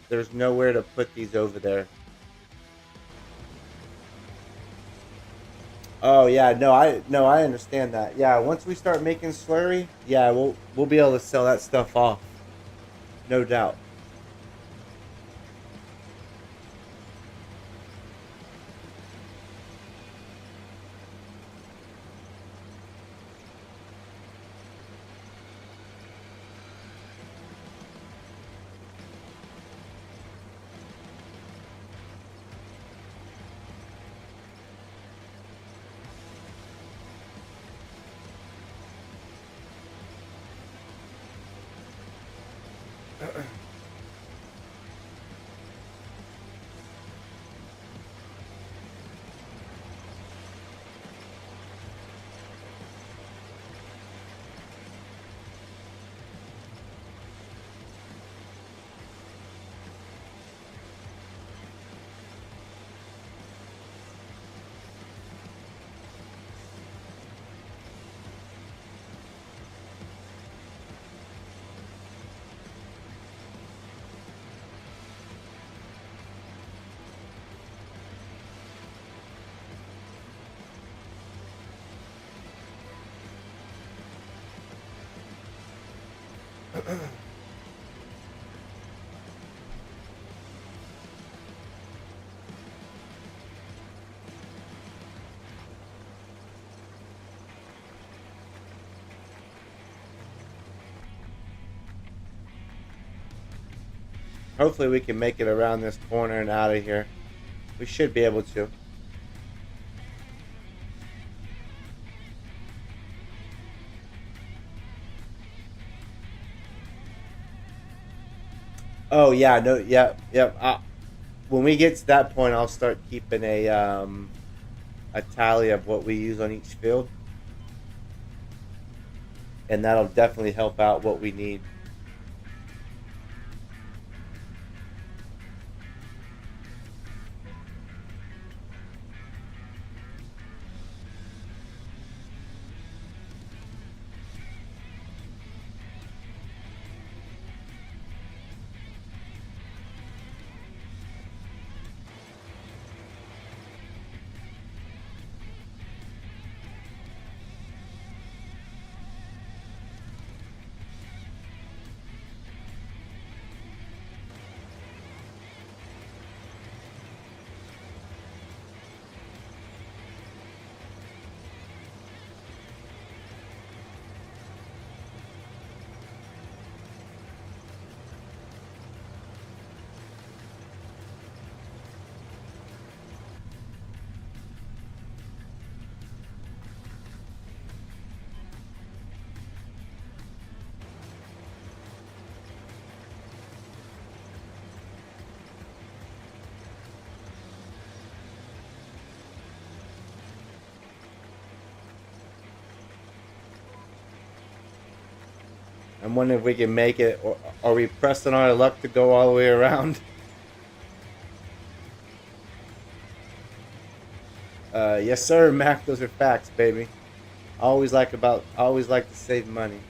There's nowhere to put these over there. Oh yeah, no, I understand that. Yeah, once we start making slurry, yeah, we'll be able to sell that stuff off, no doubt. Hopefully we can make it around this corner and out of here. We should be able to. Oh yeah, no, yeah, yeah. When we get to that point, I'll start keeping a tally of what we use on each field, and that'll definitely help out what we need. I'm wondering if we can make it, or are we pressing our luck to go all the way around? Yes, sir, Mac. Those are facts, baby. I always like to save money.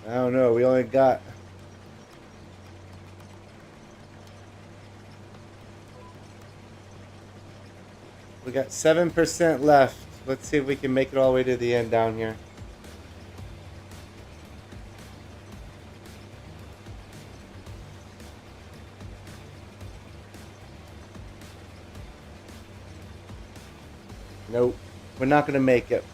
I don't know. We got 7% left. Let's see if we can make it all the way to the end down here. Nope. We're not going to make it.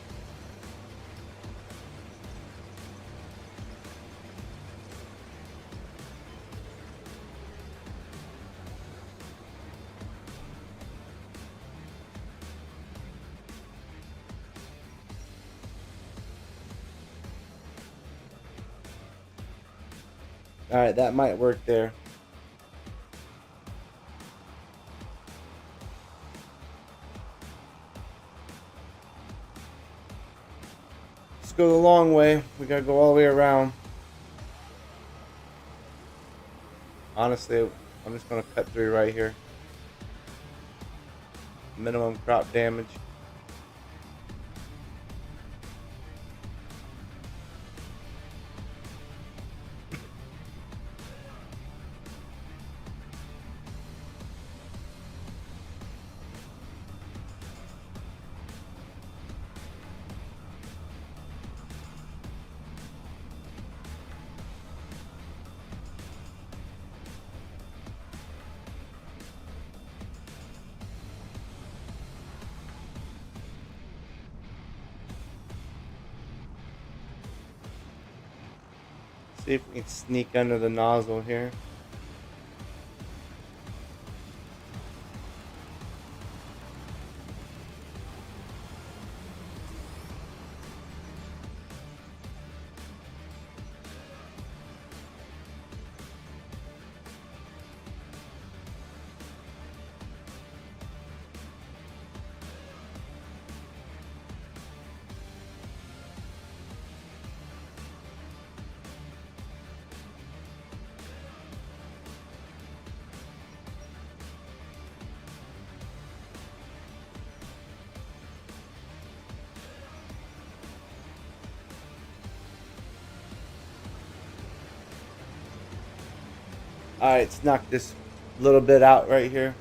Alright, that might work there. Let's go the long way. We gotta go all the way around. Honestly, I'm just gonna cut through right here. Minimum crop damage. See if we can sneak under the nozzle here. Alright, let's knock this little bit out right here.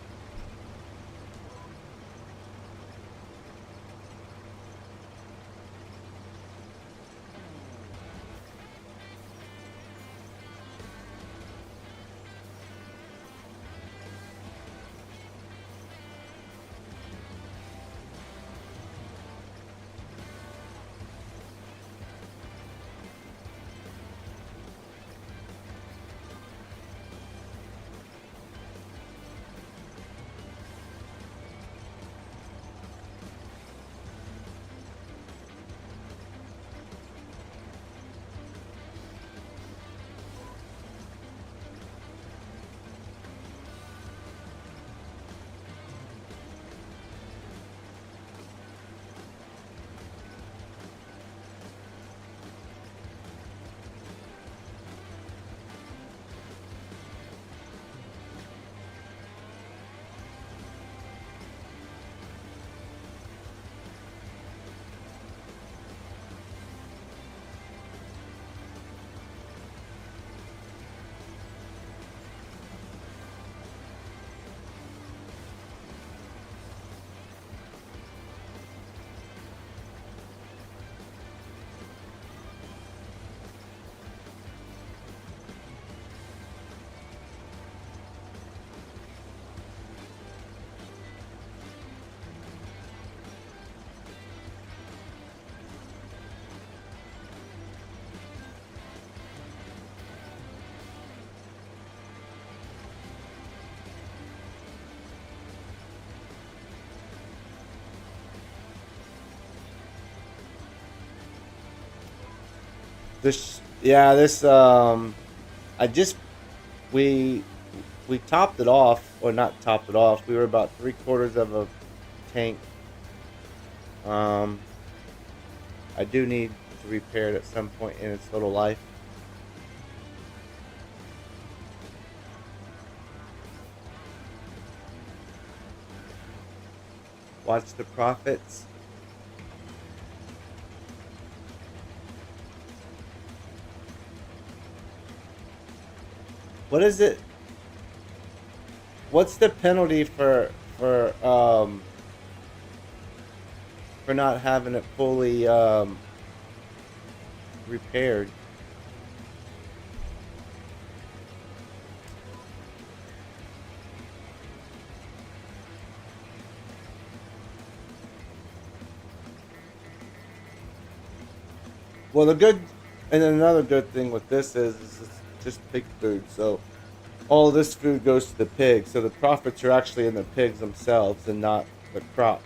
This I just we we topped it off, or not topped it off. We were about 3/4 of a tank. Um, I do need to repair it at some point in its little life. Watch the profits. What is it? What's the penalty for not having it fully repaired? Well, and another good thing with this is it's just pig food. So all of this food goes to the pigs. So the profits are actually in the pigs themselves and not the crop.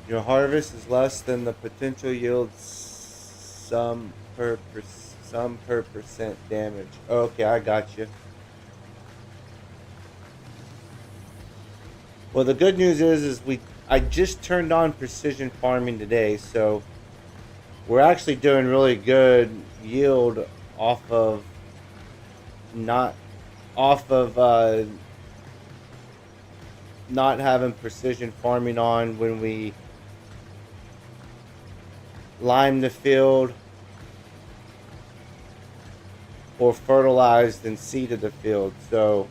Your harvest is less than the potential yield some per percent damage. Okay, I got you. Well, the good news is I just turned on precision farming today, so we're actually doing really good yield off of not off of not having precision farming on when we lime the field or fertilized and seeded the field. So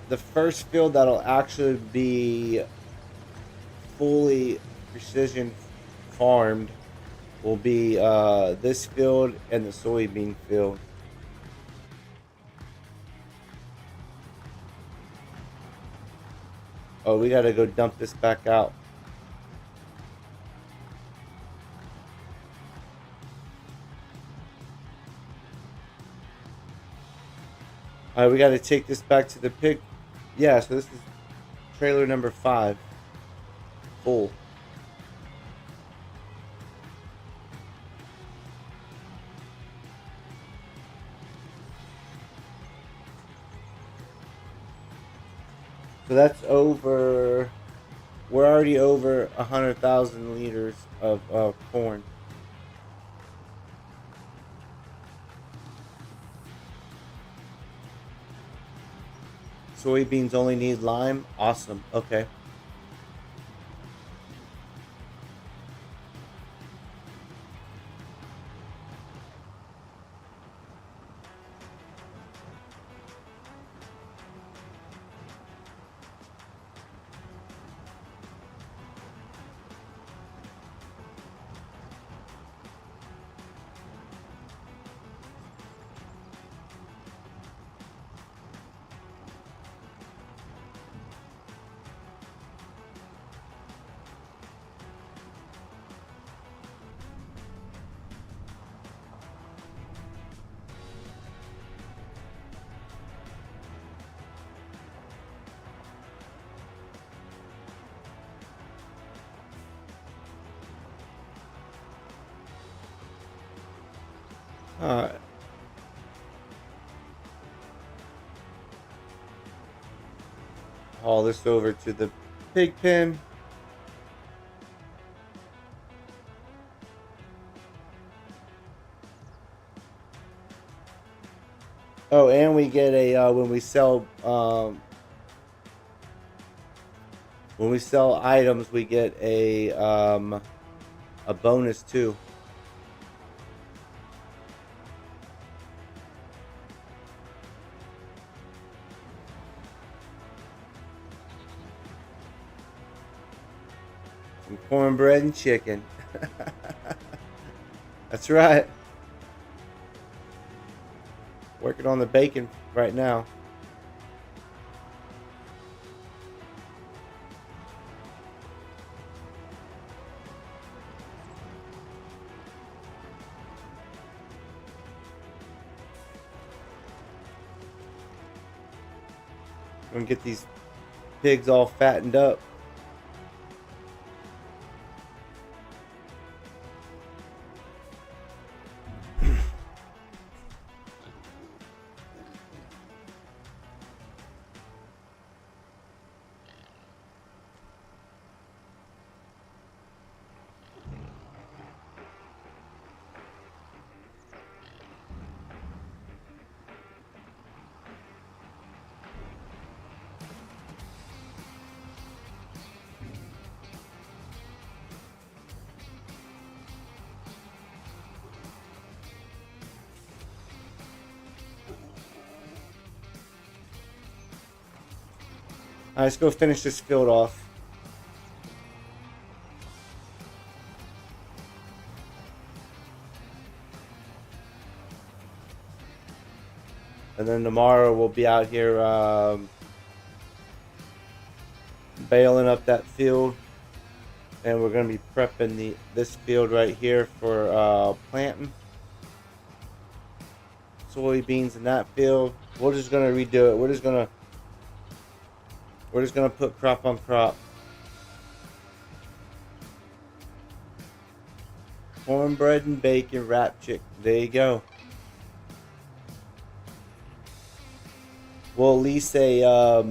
the first field that'll actually be fully precision farmed will be this field and the soybean field. Oh, we gotta go dump this back out. Alright, we gotta take this back to the pig. Yeah, so this is trailer number 5. Full. So that's over. We're already over 100,000 liters of corn. Soybeans only need lime. Awesome. Okay. Alright. Haul this over to the pig pen. Oh, and we get a when we sell items, we get a bonus too. Some cornbread and chicken. That's right. Working on the bacon right now. I'm gonna get these pigs all fattened up. Alright, let's go finish this field off. And then tomorrow we'll be out here baling up that field. And we're going to be prepping this field right here for planting soybeans in that field. We're just going to redo it. We're just going to put crop on crop. Cornbread and bacon wrap chicken. There you go. We'll lease a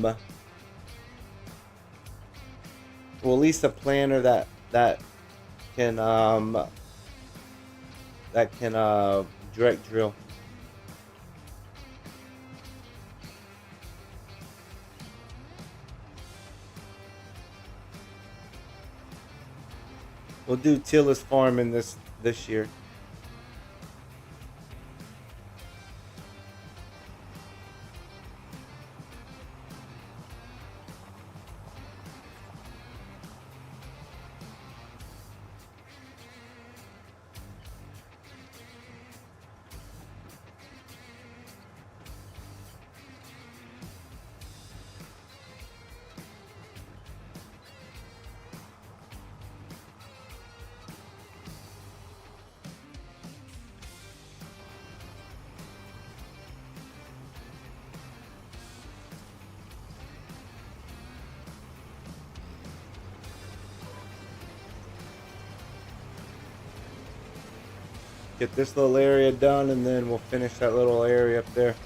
planter that can direct drill. We'll do tillage farming this year. Get this little area done, and then we'll finish that little area up there.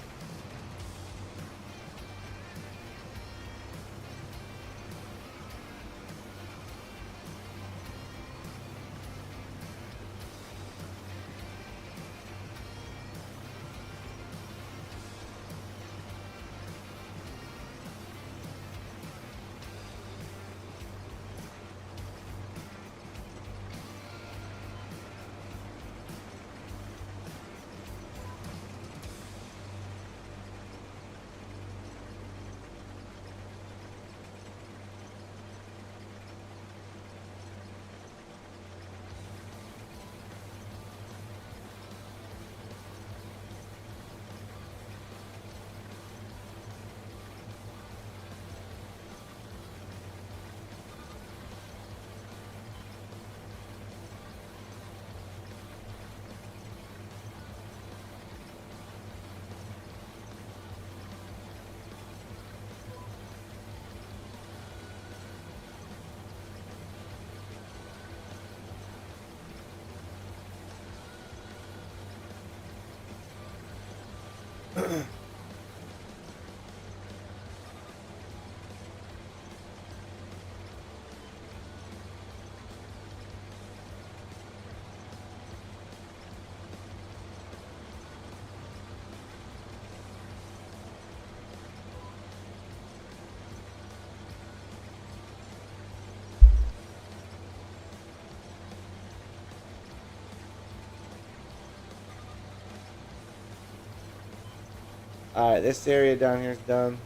Alright, this area down here is done.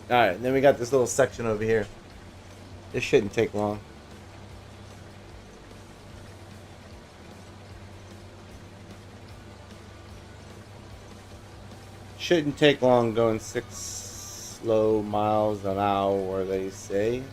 Alright, then we got this little section over here. This shouldn't take long. Shouldn't take long going 6 slow miles an hour, they say.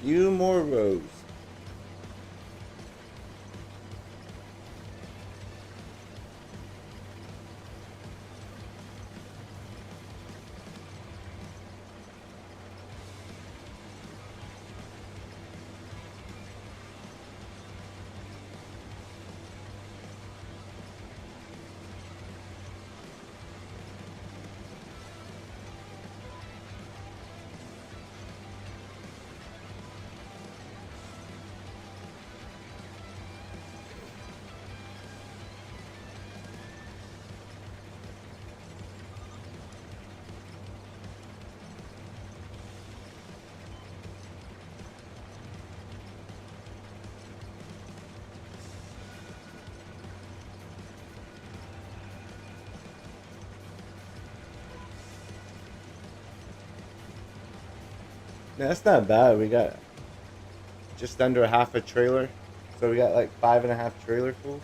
few more rows. That's not bad. We got just under half a trailer. So we got like 5.5 trailer fulls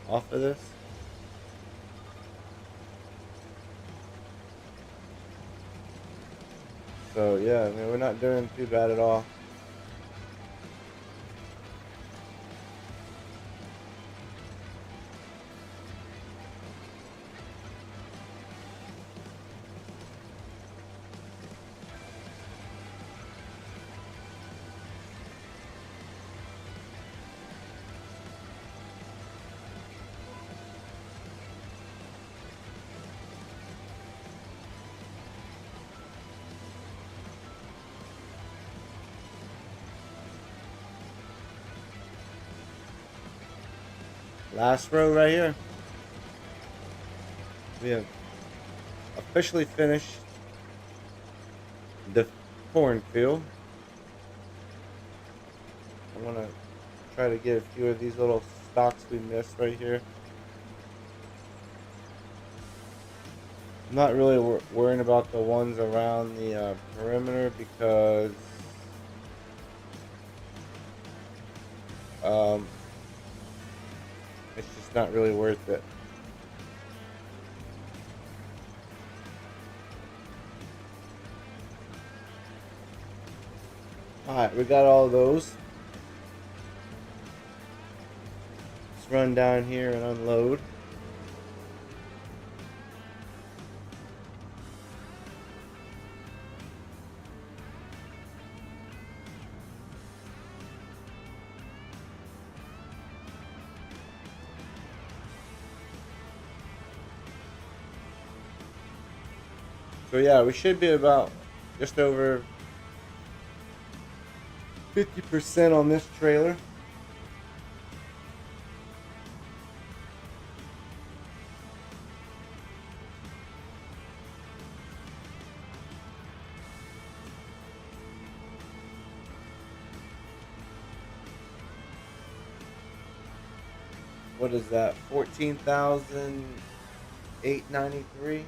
off of this. So yeah, I mean, we're not doing too bad at all. Last row right here. We have officially finished the cornfield. I want to try to get a few of these little stalks we missed right here. I'm not really worrying about the ones around the perimeter because it's just not really worth it. Alright, we got all those. Let's run down here and unload. So yeah, we should be about just over 50% on this trailer. What is that? 14,893.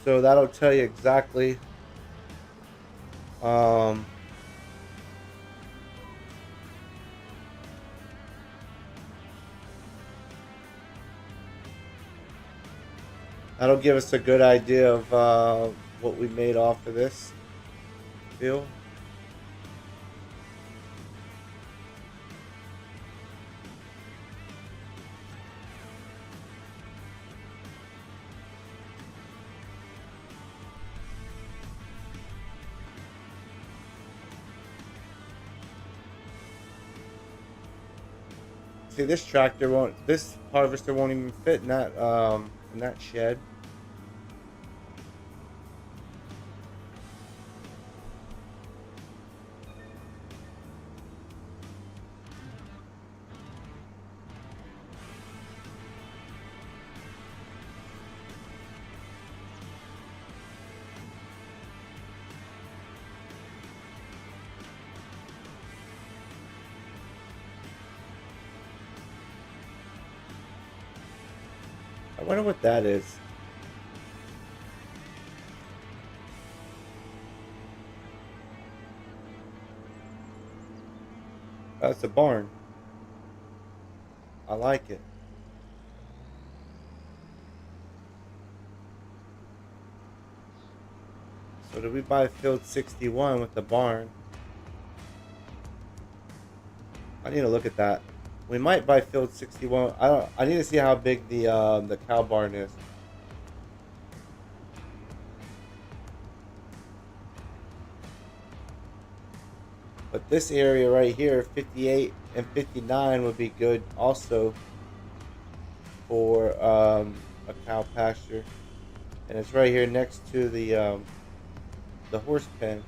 So that'll tell you exactly that'll give us a good idea of what we made off of this field. See, this tractor won't, this harvester won't even fit in that shed. I wonder what that is. That's a barn. I like it. So did we buy field 61 with the barn? I need to look at that. We might buy field 61. I need to see how big the cow barn is. But this area right here, 58 and 59, would be good also for a cow pasture. And it's right here next to the horse pen.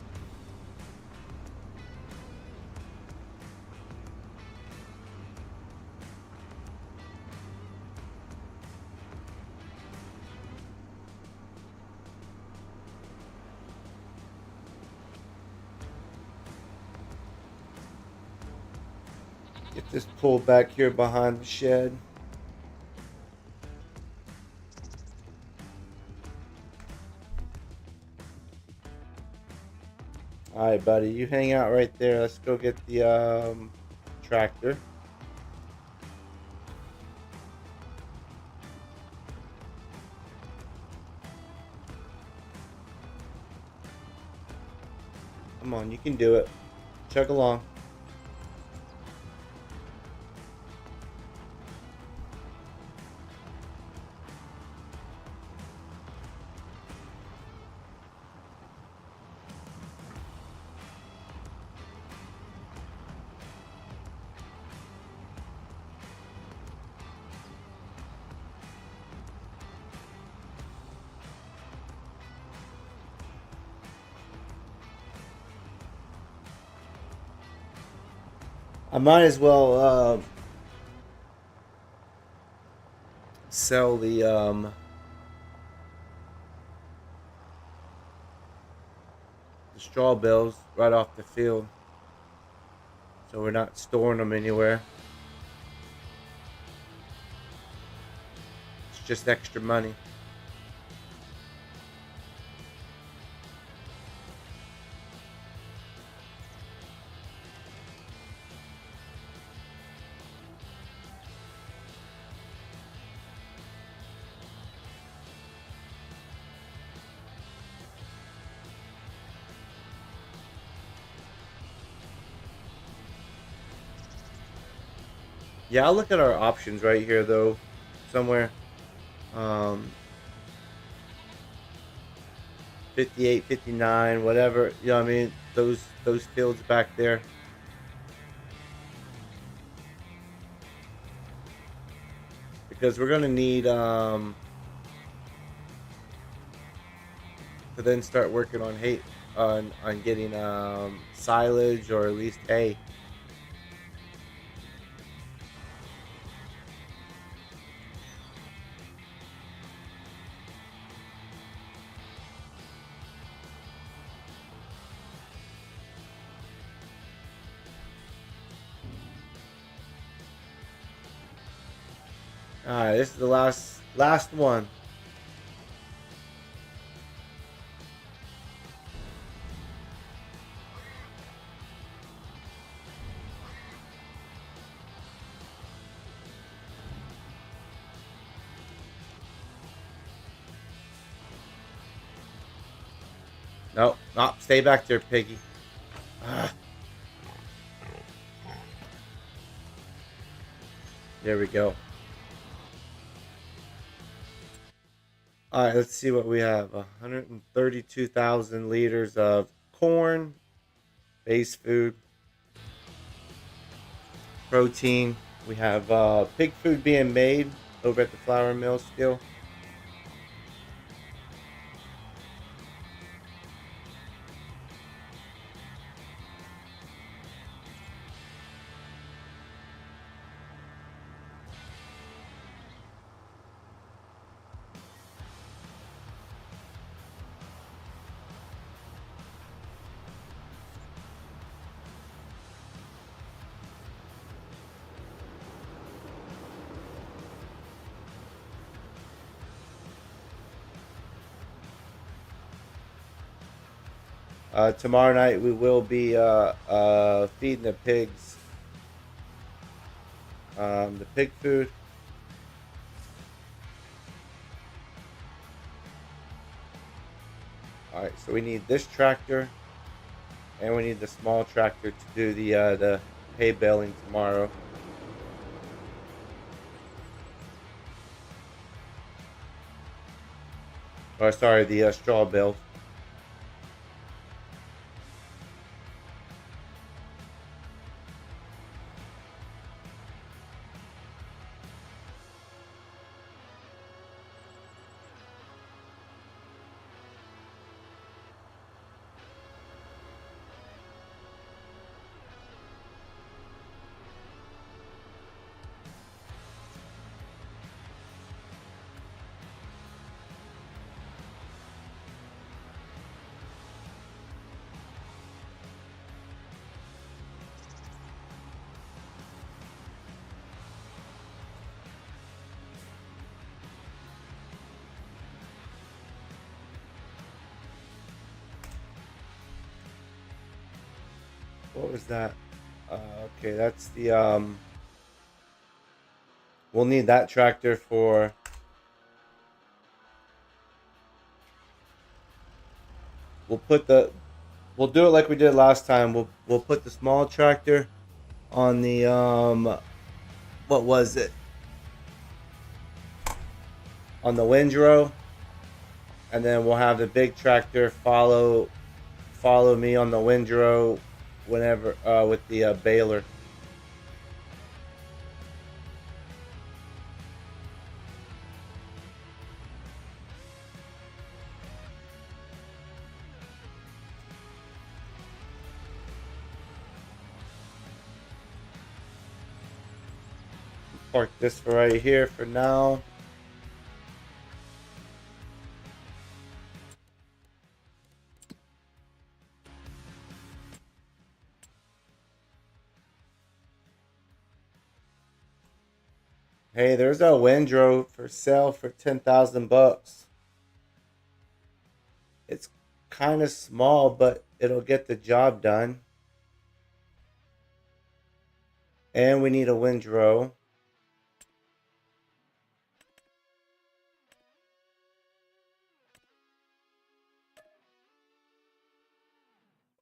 Get this pulled back here behind the shed. All right, buddy, you hang out right there. Let's go get the tractor. Come on, you can do it. Chug along. I might as well sell the straw bales right off the field, so we're not storing them anywhere. It's just extra money. Yeah, I'll look at our options right here though, somewhere. Um, 58, 59, whatever. You know what I mean? Those fields back there. Because we're gonna need to then start working on hay, on getting silage or at least hay. All right, this is the last one. Nope, nope, stay back there, piggy. Ah, there we go. All right, let's see what we have. 132,000 liters of corn, base food, protein. We have pig food being made over at the flour mill still. Tomorrow night we will be feeding the pigs the pig food. Alright, so we need this tractor, and we need the small tractor to do the hay baling tomorrow. Or sorry, the straw bales. What was that? Okay, that's the we'll need that tractor for we'll do it like we did last time. We'll put the small tractor on the what was it? On the windrow, and then we'll have the big tractor follow me on the windrow whenever with the baler. Park this for right here for now. Hey, there's a windrow for sale for 10,000 bucks. It's kind of small, but it'll get the job done. And we need a windrow.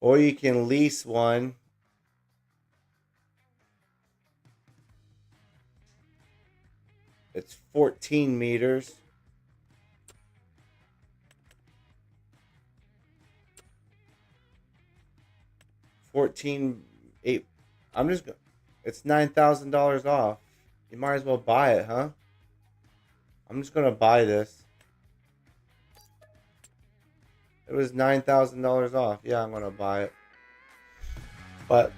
Or you can lease one. It's 14 meters. $14,800. I'm just going. It's $9,000 off. You might as well buy it, huh? I'm just gonna buy this. It was $9,000 off. Yeah, I'm gonna buy it. But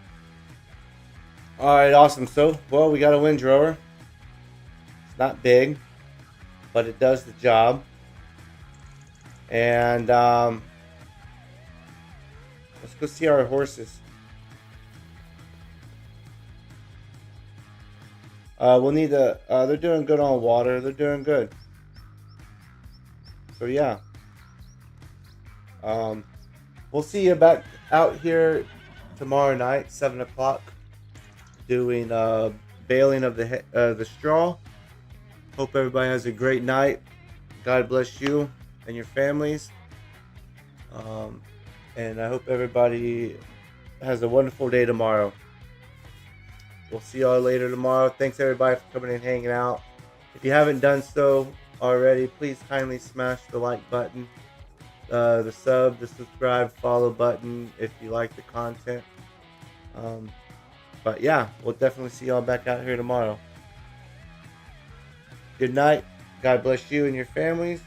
all right, awesome. So, well, we got a windrower. It's not big, but it does the job. And let's go see our horses. We'll need the. They're doing good on water. They're doing good. So yeah. We'll see you back out here tomorrow night, 7 o'clock, doing baling of the straw. Hope everybody has a great night. God bless you and your families. And I hope everybody has a wonderful day tomorrow. We'll see y'all later tomorrow. Thanks everybody for coming and hanging out. If you haven't done so already, please kindly smash the like button, the sub, the subscribe, follow button if you like the content. But yeah, we'll definitely see y'all back out here tomorrow. Good night. God bless you and your families.